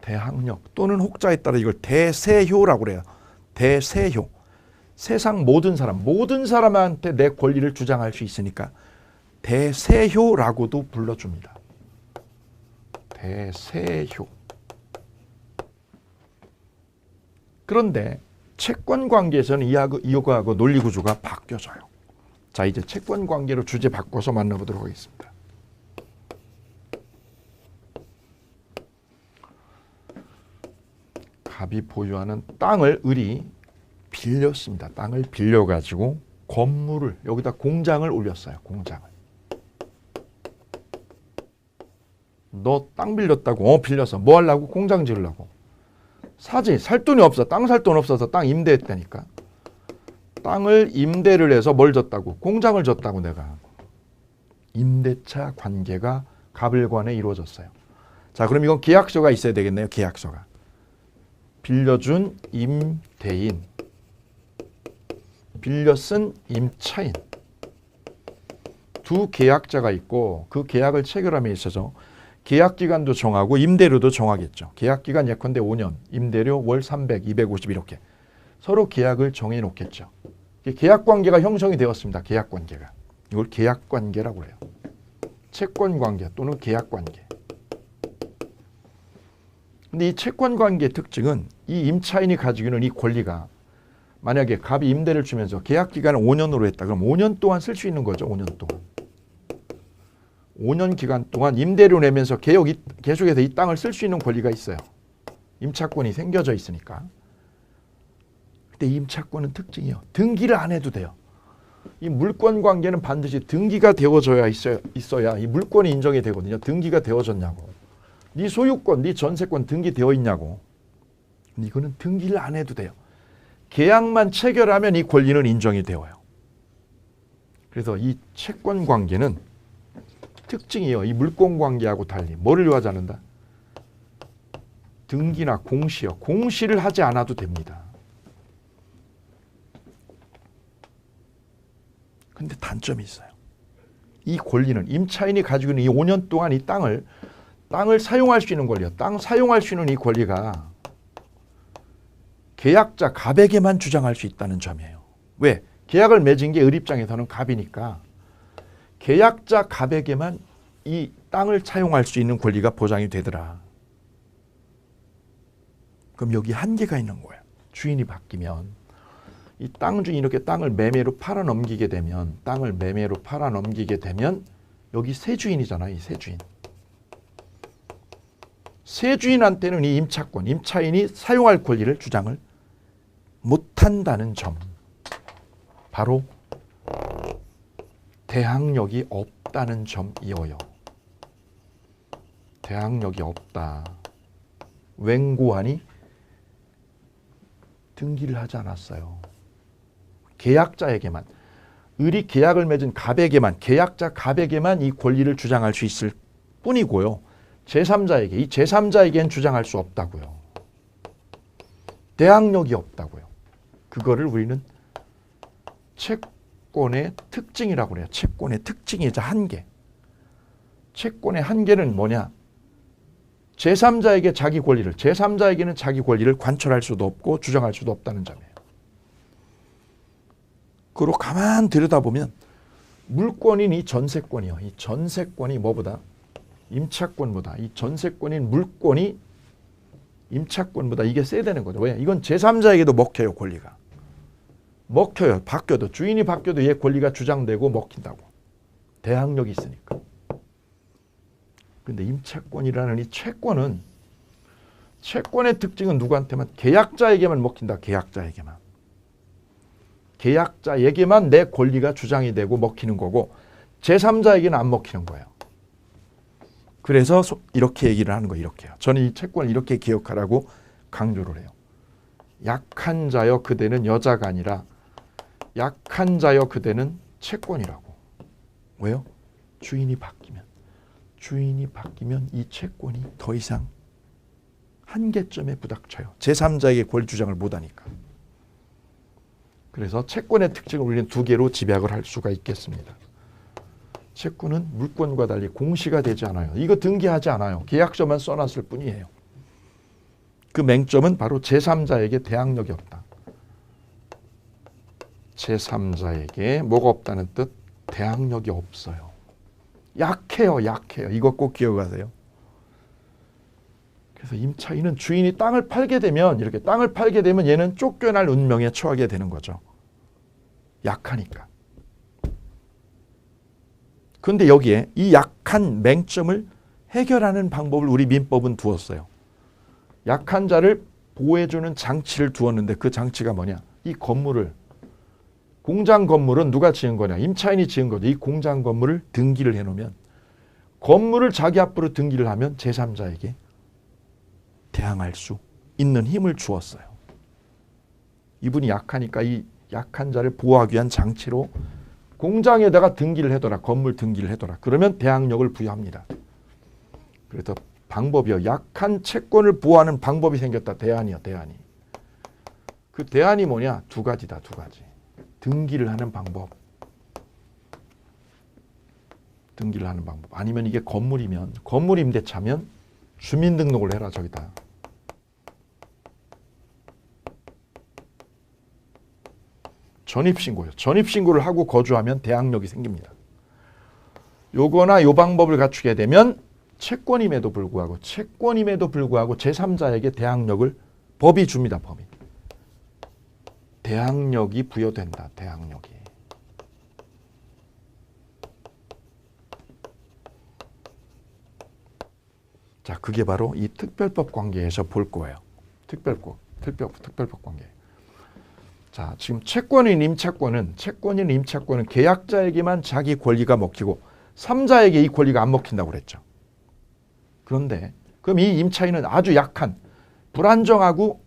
대항력 또는 혹자에 따라 이걸 대세효라고 그래요. 대세효. 세상 모든 사람한테 내 권리를 주장할 수 있으니까 대세효라고도 불러줍니다. 대세효. 그런데 채권 관계에서는 이거하고 논리 구조가 바뀌어져요. 자, 이제 채권 관계로 주제 바꿔서 만나보도록 하겠습니다. 갑이 보유하는 땅을 을이 빌렸습니다. 땅을 빌려가지고 건물을, 여기다 공장을 올렸어요. 공장을. 너 땅 빌렸다고? 빌려서. 뭐 하려고? 공장 지으려고. 사지. 살 돈이 없어. 땅 살 돈 없어서 땅 임대했다니까. 땅을 임대를 해서 뭘 줬다고? 공장을 줬다고 내가. 임대차 관계가 갑을관에 이루어졌어요. 자, 그럼 이건 계약서가 있어야 되겠네요. 계약서가. 빌려준 임대인, 빌려 쓴 임차인, 두 계약자가 있고 그 계약을 체결함에 있어서 계약기간도 정하고 임대료도 정하겠죠. 계약기간 예컨대 5년, 임대료 월 300, 250 이렇게 서로 계약을 정해놓겠죠. 계약관계가 형성이 되었습니다. 계약관계가. 이걸 계약관계라고 해요. 채권관계 또는 계약관계. 근데 이 채권관계의 특징은 이 임차인이 가지고 있는 이 권리가 만약에 갑이 임대를 주면서 계약기간을 5년으로 했다. 그럼 5년 동안 쓸 수 있는 거죠. 5년 동안. 5년 기간 동안 임대료 내면서 계속해서 이 땅을 쓸 수 있는 권리가 있어요. 임차권이 생겨져 있으니까. 근데 임차권은 특징이요. 등기를 안 해도 돼요. 이 물권 관계는 반드시 등기가 되어져야 있어야 이 물권이 인정이 되거든요. 등기가 되어졌냐고. 네 소유권, 네 전세권 등기되어 있냐고. 이거는 등기를 안 해도 돼요. 계약만 체결하면 이 권리는 인정이 되어요. 그래서 이 채권 관계는 특징이요. 이 물권 관계하고 달리 뭐를 요하지 않는다? 등기나 공시요. 공시를 하지 않아도 됩니다. 근데 단점이 있어요. 이 권리는 임차인이 가지고 있는 이 5년 동안 이 땅을 사용할 수 있는 권리요. 땅 사용할 수 있는 이 권리가 계약자 갑에게만 주장할 수 있다는 점이에요. 왜? 계약을 맺은 게 을 입장에서는 갑이니까 계약자 갑에게만 이 땅을 사용할 수 있는 권리가 보장이 되더라. 그럼 여기 한계가 있는 거예요. 주인이 바뀌면 이 땅 주인이 이렇게 땅을 매매로 팔아 넘기게 되면 여기 세 주인이잖아요. 이 세 주인. 세 주인한테는 이 임차권, 임차인이 사용할 권리를 주장을 못한다는 점. 바로 대항력이 없다는 점이어요. 대항력이 없다. 웬고하니 등기를 하지 않았어요. 계약자에게만, 을이 계약을 맺은 갑에게만, 계약자 갑에게만 이 권리를 주장할 수 있을 뿐이고요. 제3자에게, 이 제3자에게는 주장할 수 없다고요. 대항력이 없다고요. 그거를 우리는 채권의 특징이라고 해요. 채권의 특징이자 한계. 채권의 한계는 뭐냐? 제3자에게 자기 권리를, 제3자에게는 자기 권리를 관철할 수도 없고 주장할 수도 없다는 점이에요. 그리고 가만 들여다보면 물권인 이 전세권이요. 이 전세권이 뭐보다? 임차권보다, 이 전세권인 물권이 임차권보다 이게 세다는 거죠. 왜? 이건 제3자에게도 먹혀요, 권리가. 먹혀요. 바뀌어도, 주인이 바뀌어도 얘 권리가 주장되고 먹힌다고. 대항력이 있으니까. 근데 임차권이라는 이 채권은, 채권의 특징은 누구한테만? 계약자에게만 먹힌다. 계약자에게만. 계약자에게만 내 권리가 주장이 되고 먹히는 거고 제3자에게는 안 먹히는 거예요. 그래서 이렇게 얘기를 하는 거예요. 이렇게요. 저는 이 채권을 이렇게 기억하라고 강조를 해요. 약한 자여 그대는 여자가 아니라 약한 자여 그대는 채권이라고. 왜요? 주인이 바뀌면 이 채권이 더 이상 한계점에 부닥쳐요. 제3자에게 권리 주장을 못하니까. 그래서 채권의 특징을 우리는 두 개로 집약을 할 수가 있겠습니다. 채권은 물권과 달리 공시가 되지 않아요. 이거 등기하지 않아요. 계약서만 써놨을 뿐이에요. 그 맹점은 바로 제3자에게 대항력이 없다. 제3자에게 뭐가 없다는 뜻? 대항력이 없어요. 약해요. 이것 꼭 기억하세요. 그래서 임차인은 주인이 땅을 팔게 되면, 이렇게 땅을 팔게 되면 얘는 쫓겨날 운명에 처하게 되는 거죠. 약하니까. 그런데 여기에 이 약한 맹점을 해결하는 방법을 우리 민법은 두었어요. 약한 자를 보호해주는 장치를 두었는데 그 장치가 뭐냐? 이 건물을, 공장 건물은 누가 지은 거냐? 임차인이 지은 거죠. 이 공장 건물을 등기를 해놓으면, 건물을 자기 앞으로 등기를 하면 제3자에게 대항할 수 있는 힘을 주었어요. 이분이 약하니까 이 약한 자를 보호하기 위한 장치로 공장에다가 등기를 해둬라. 건물 등기를 해둬라. 그러면 대항력을 부여합니다. 그래서 방법이요. 약한 채권을 보호하는 방법이 생겼다. 대안이요. 대안이. 그 대안이 뭐냐? 두 가지다. 두 가지. 등기를 하는 방법. 등기를 하는 방법. 아니면 이게 건물이면, 건물 임대차면 주민등록을 해라. 저기다. 전입신고요. 전입신고를 하고 거주하면 대항력이 생깁니다. 요거나 요 방법을 갖추게 되면 채권임에도 불구하고 제3자에게 대항력을 법이 줍니다. 법이. 대항력이 부여된다. 대항력이. 자, 그게 바로 이 특별법 관계에서 볼 거예요. 특별법 관계. 자, 지금 채권인 임차권은 계약자에게만 자기 권리가 먹히고 3자에게 이 권리가 안 먹힌다고 그랬죠. 그런데 그럼 이 임차인은 아주 약한, 불안정하고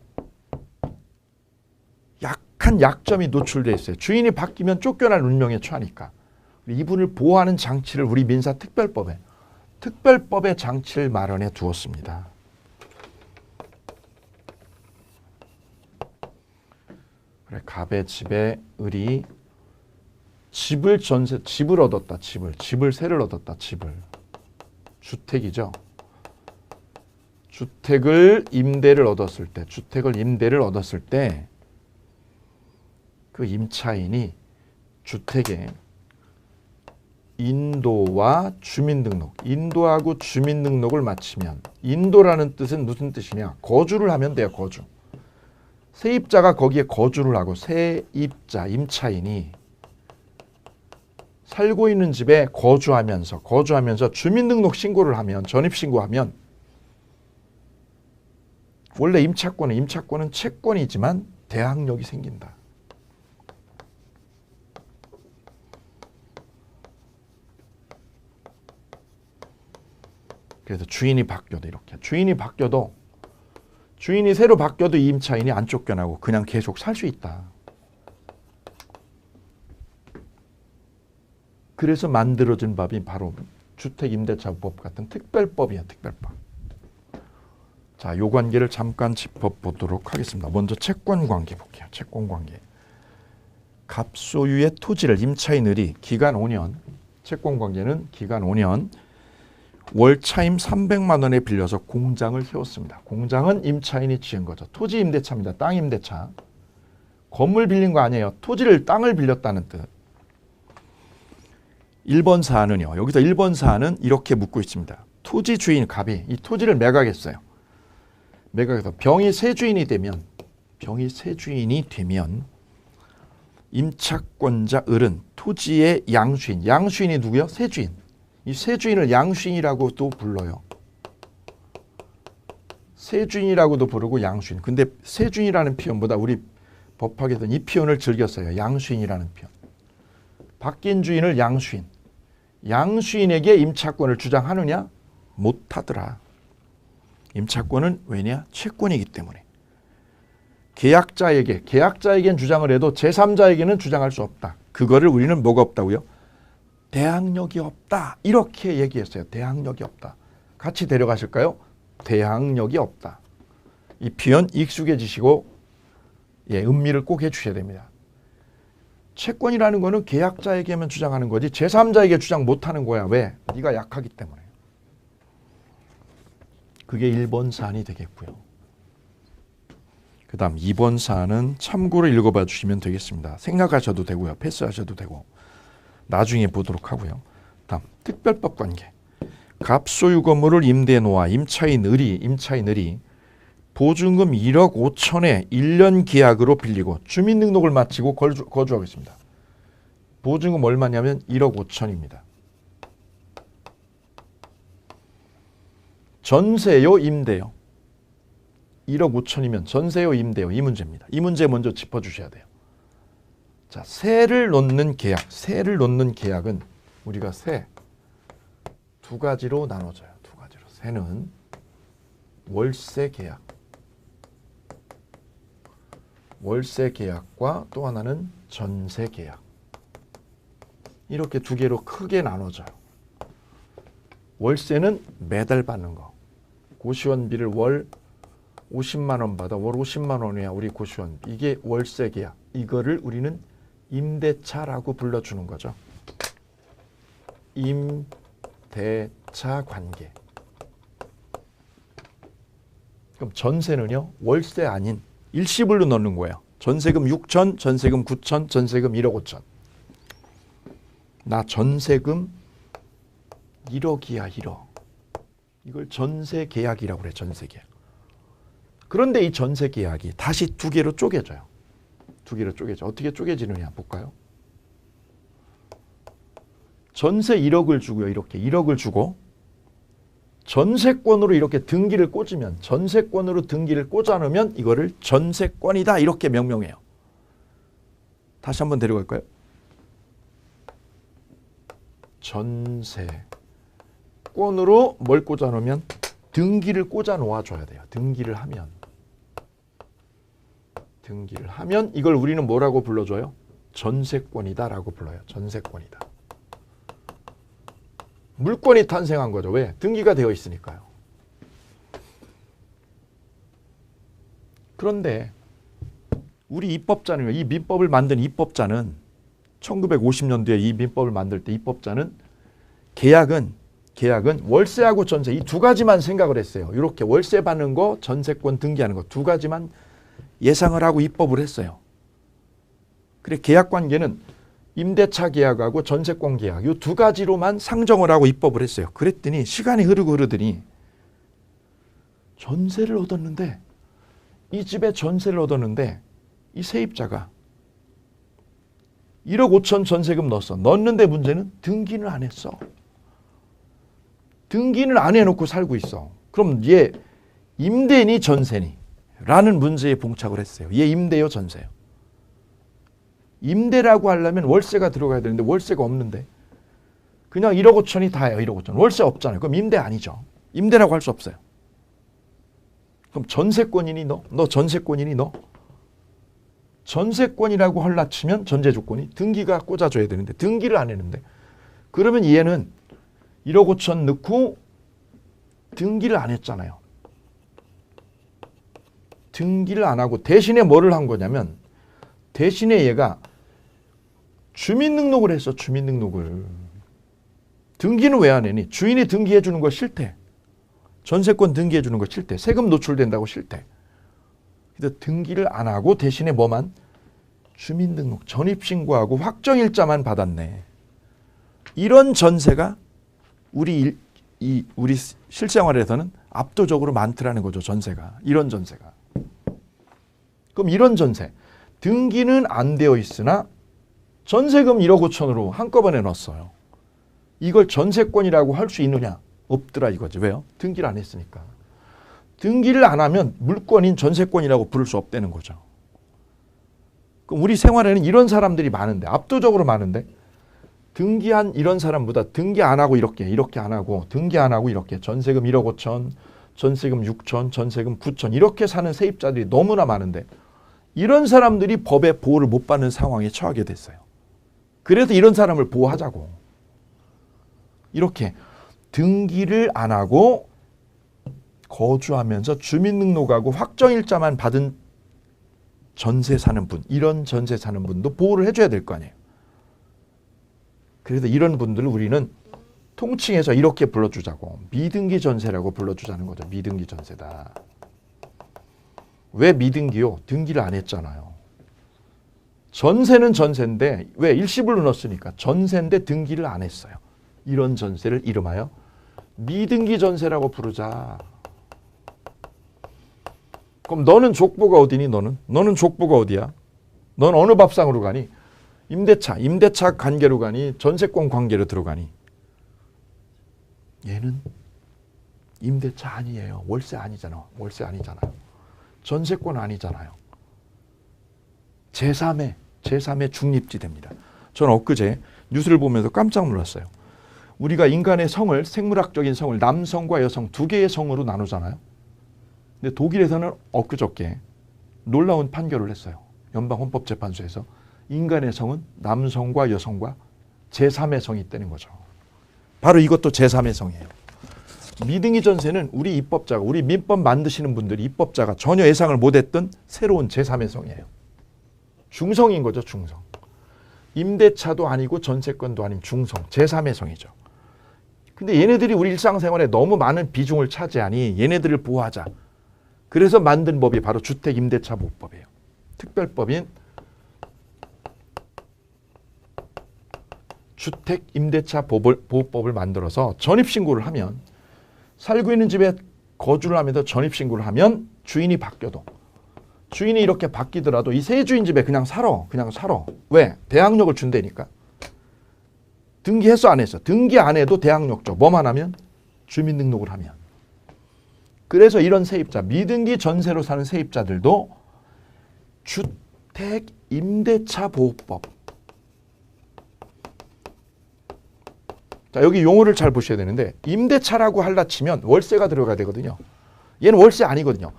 약한 약점이 노출되어 있어요. 주인이 바뀌면 쫓겨날 운명에 처하니까. 이분을 보호하는 장치를 우리 민사특별법에, 특별법의 장치를 마련해 두었습니다. 그래, 갑의 집에 을이 집을 얻었다. 집을 얻었다. 주택이죠. 주택을 임대를 얻었을 때 그 임차인이 주택에 인도와 주민등록, 인도하고 주민등록을 마치면, 인도라는 뜻은 무슨 뜻이냐? 거주를 하면 돼요. 거주. 세입자가 거기에 거주를 하고 세입자, 임차인이 살고 있는 집에 거주하면서 주민등록 신고를 하면, 전입신고하면 원래 임차권은 채권이지만 대항력이 생긴다. 그래서 주인이 바뀌어도 이렇게. 주인이 새로 바뀌어도 이 임차인이 안 쫓겨나고 그냥 계속 살 수 있다. 그래서 만들어진 법이 바로 주택임대차법 같은 특별법이야, 특별법. 자, 요 관계를 잠깐 짚어보도록 하겠습니다. 먼저 채권관계 볼게요. 채권관계. 갑소유의 토지를 임차인들이 기간 5년, 채권관계는 기간 5년, 월차임 300만 원에 빌려서 공장을 세웠습니다. 공장은 임차인이 지은 거죠. 토지 임대차입니다. 땅 임대차. 건물 빌린 거 아니에요. 땅을 빌렸다는 뜻. 1번 사안은요. 여기서 1번 사안은 이렇게 묻고 있습니다. 토지 주인 갑이 이 토지를 매각했어요. 매각해서 병이 새 주인이 되면 임차권자 을은 토지의 양수인이 누구요? 새 주인. 이 새 주인을 양수인이라고도 불러요. 새 주인이라고도 부르고 양수인. 근데 새 주인이라는 표현보다 우리 법학에서는 이 표현을 즐겼어요. 양수인이라는 표현. 바뀐 주인을 양수인. 양수인에게 임차권을 주장하느냐? 못하더라. 임차권은 왜냐? 채권이기 때문에. 계약자에겐 주장을 해도 제3자에게는 주장할 수 없다. 그거를 우리는 뭐가 없다고요? 대항력이 없다. 이렇게 얘기했어요. 대항력이 없다. 같이 데려가실까요? 대항력이 없다. 이 표현 익숙해지시고 음미를 꼭 해주셔야 됩니다. 채권이라는 거는 계약자에게만 주장하는 거지 제3자에게 주장 못하는 거야. 왜? 네가 약하기 때문에. 그게 1번 사안이 되겠고요. 그 다음 2번 사안은 참고로 읽어봐 주시면 되겠습니다. 생각하셔도 되고요. 패스하셔도 되고 나중에 보도록 하고요. 다음 특별법 관계. 갑소유 건물을 임대해 놓아 임차인 을이 보증금 1억 5천에 1년 계약으로 빌리고 주민등록을 마치고 거주하고 있습니다. 보증금 얼마냐면 1억 5천입니다. 전세요, 임대요? 1억 5천이면 전세요, 임대요? 이 문제입니다. 이 문제 먼저 짚어주셔야 돼요. 자, 세를 놓는 계약은 우리가 두 가지로 나눠져요. 두 가지로. 세는 월세 계약과 또 하나는 전세 계약. 이렇게 두 개로 크게 나눠져요. 월세는 매달 받는 거. 고시원비를 월 50만 원 받아. 월 50만 원이야 우리 고시원비. 이게 월세 계약. 이거를 우리는 임대차라고 불러주는 거죠. 임대차 관계. 그럼 전세는요. 월세 아닌 일시불로 넣는 거예요. 전세금 6천, 전세금 9천, 전세금 1억 5천. 나 전세금 1억이야 1억. 이걸 전세 계약이라고 그래. 전세 계약. 그런데 이 전세 계약이 다시 두 개로 쪼개져요. 어떻게 쪼개지느냐 볼까요? 전세 1억을 주고요. 이렇게 1억을 주고 전세권으로 이렇게 등기를 꽂으면 꽂아놓으면 이거를 전세권이다 이렇게 명명해요. 다시 한번 데려갈까요? 전세권으로 뭘 꽂아놓으면 등기를 꽂아 놓아줘야 돼요. 등기를 하면 이걸 우리는 뭐라고 불러줘요? 전세권이다라고 불러요. 전세권이다. 물권이 탄생한 거죠. 왜? 등기가 되어 있으니까요. 그런데 우리 입법자는요. 이 민법을 만든 입법자는 1950년도에 이 민법을 만들 때 입법자는 계약은 월세하고 전세 이 두 가지만 생각을 했어요. 이렇게 월세 받는 거, 전세권 등기하는 거 두 가지만 예상을 하고 입법을 했어요. 그래 계약 관계는 임대차 계약하고 전세권 계약 이 두 가지로만 상정을 하고 입법을 했어요. 그랬더니 시간이 흐르더니 전세를 얻었는데 이 집에 전세를 얻었는데 이 세입자가 1억 5천 전세금 넣었는데 문제는 등기는 안 했어. 등기는 안 해놓고 살고 있어. 그럼 얘 임대니 전세니? 라는 문제에 봉착을 했어요. 얘 임대요 전세요? 임대라고 하려면 월세가 들어가야 되는데 월세가 없는데 그냥 1억 5천이 다예요. 1억 5천. 월세 없잖아요. 그럼 임대 아니죠. 임대라고 할 수 없어요. 그럼 전세권이니 너? 너 전세권이니 너? 전세권이라고 하려 치면 전제 조건이 등기가 꽂아줘야 되는데 등기를 안 했는데 그러면 얘는 1억 5천 넣고 등기를 안 했잖아요. 등기를 안 하고 대신에 뭐를 한 거냐면 대신에 얘가 주민등록을 했어. 주민등록을. 등기는 왜 안 했니? 주인이 등기해 주는 거 싫대. 전세권 등기해 주는 거 싫대. 세금 노출된다고 싫대. 그래서 등기를 안 하고 대신에 뭐만? 주민등록, 전입신고하고 확정일자만 받았네. 이런 전세가 우리 실생활에서는 압도적으로 많더라는 거죠. 전세가. 이런 전세가. 그럼 이런 전세. 등기는 안 되어 있으나 전세금 1억 5천으로 한꺼번에 넣었어요. 이걸 전세권이라고 할 수 있느냐? 없더라 이거지. 왜요? 등기를 안 했으니까. 등기를 안 하면 물권인 전세권이라고 부를 수 없다는 거죠. 그럼 우리 생활에는 이런 사람들이 많은데 압도적으로 많은데 등기한 이런 사람보다 등기 안 하고 이렇게 안 하고 등기 안 하고 이렇게 전세금 1억 5천, 전세금 6천, 전세금 9천 이렇게 사는 세입자들이 너무나 많은데 이런 사람들이 법의 보호를 못 받는 상황에 처하게 됐어요. 그래서 이런 사람을 보호하자고. 이렇게 등기를 안 하고 거주하면서 주민등록하고 확정일자만 받은 전세 사는 분, 이런 전세 사는 분도 보호를 해줘야 될 거 아니에요. 그래서 이런 분들을 우리는 통칭해서 이렇게 불러주자고. 미등기 전세라고 불러주자는 거죠. 미등기 전세다. 왜 미등기요? 등기를 안 했잖아요. 전세는 전세인데 왜 일시불로 넣었으니까 전세인데 등기를 안 했어요. 이런 전세를 이름하여 미등기 전세라고 부르자. 그럼 너는 족보가 어디니? 너는 족보가 어디야? 넌 어느 밥상으로 가니? 임대차 관계로 가니? 전세권 관계로 들어가니? 얘는 임대차 아니에요. 월세 아니잖아. 월세 아니잖아요. 전세권 아니잖아요. 제3의 중립지대입니다. 저는 엊그제 뉴스를 보면서 깜짝 놀랐어요. 우리가 인간의 성을, 생물학적인 성을 남성과 여성 두 개의 성으로 나누잖아요. 근데 독일에서는 엊그저께 놀라운 판결을 했어요. 연방헌법재판소에서 인간의 성은 남성과 여성과 제3의 성이 있다는 거죠. 바로 이것도 제3의 성이에요. 미등기 전세는 우리 입법자가, 우리 민법 만드시는 분들이 입법자가 전혀 예상을 못했던 새로운 제3의 성이에요. 중성인 거죠. 중성. 임대차도 아니고 전세권도 아닌 중성, 제3의 성이죠. 근데 얘네들이 우리 일상생활에 너무 많은 비중을 차지하니 얘네들을 보호하자. 그래서 만든 법이 바로 주택임대차보호법이에요. 특별법인 주택임대차보호법을 만들어서 전입신고를 하면 살고 있는 집에 거주를 하면서 전입신고를 하면 주인이 바뀌어도 주인이 이렇게 바뀌더라도 이 새 주인 집에 그냥 살아. 왜? 대항력을 준다니까. 등기했어 안 했어? 등기 안 해도 대항력 줘. 뭐만 하면? 주민등록을 하면. 그래서 이런 세입자, 미등기 전세로 사는 세입자들도 주택임대차보호법. 자, 여기 용어를 잘 보셔야 되는데 임대차라고 하려 치면 월세가 들어가야 되거든요. 얘는 월세 아니거든요.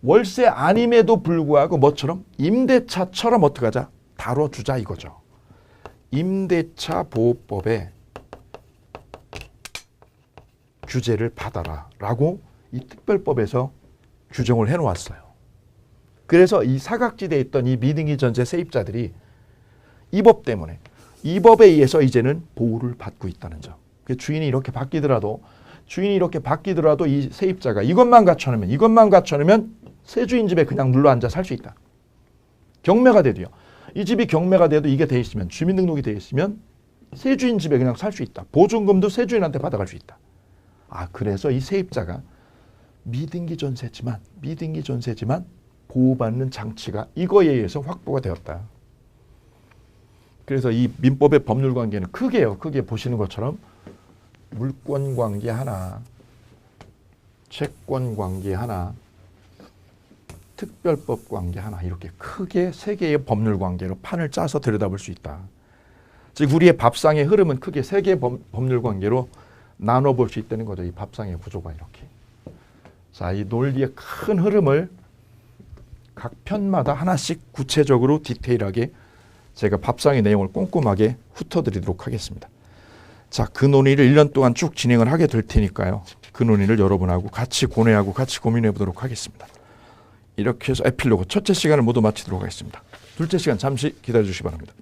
월세 아님에도 불구하고 뭐처럼? 임대차처럼 어떻게 하자? 다뤄주자 이거죠. 임대차보호법에 규제를 받아라 라고 이 특별법에서 규정을 해놓았어요. 그래서 이 사각지대에 있던 이 미등기 전세 세입자들이 이 법 때문에 이 법에 의해서 이제는 보호를 받고 있다는 점. 주인이 이렇게 바뀌더라도 이 세입자가 이것만 갖춰놓으면 새 주인 집에 그냥 눌러앉아 살 수 있다. 경매가 돼도요. 이 집이 경매가 돼도 이게 돼 있으면 주민등록이 돼 있으면 새 주인 집에 그냥 살 수 있다. 보증금도 새 주인한테 받아갈 수 있다. 그래서 이 세입자가 미등기 전세지만 보호받는 장치가 이거에 의해서 확보가 되었다. 그래서 이 민법의 법률 관계는 크게 보시는 것처럼 물권 관계 하나, 채권 관계 하나, 특별법 관계 하나 이렇게 크게 세 개의 법률 관계로 판을 짜서 들여다볼 수 있다. 즉 우리의 밥상의 흐름은 크게 세 개의 법률 관계로 나눠볼 수 있다는 거죠. 이 밥상의 구조가 이렇게. 자, 이 논리의 큰 흐름을 각 편마다 하나씩 구체적으로 디테일하게 제가 밥상의 내용을 꼼꼼하게 훑어드리도록 하겠습니다. 자, 그 논의를 1년 동안 쭉 진행을 하게 될 테니까요. 그 논의를 여러분하고 같이 고뇌하고 같이 고민해 보도록 하겠습니다. 이렇게 해서 에필로그 첫째 시간을 모두 마치도록 하겠습니다. 둘째 시간 잠시 기다려 주시기 바랍니다.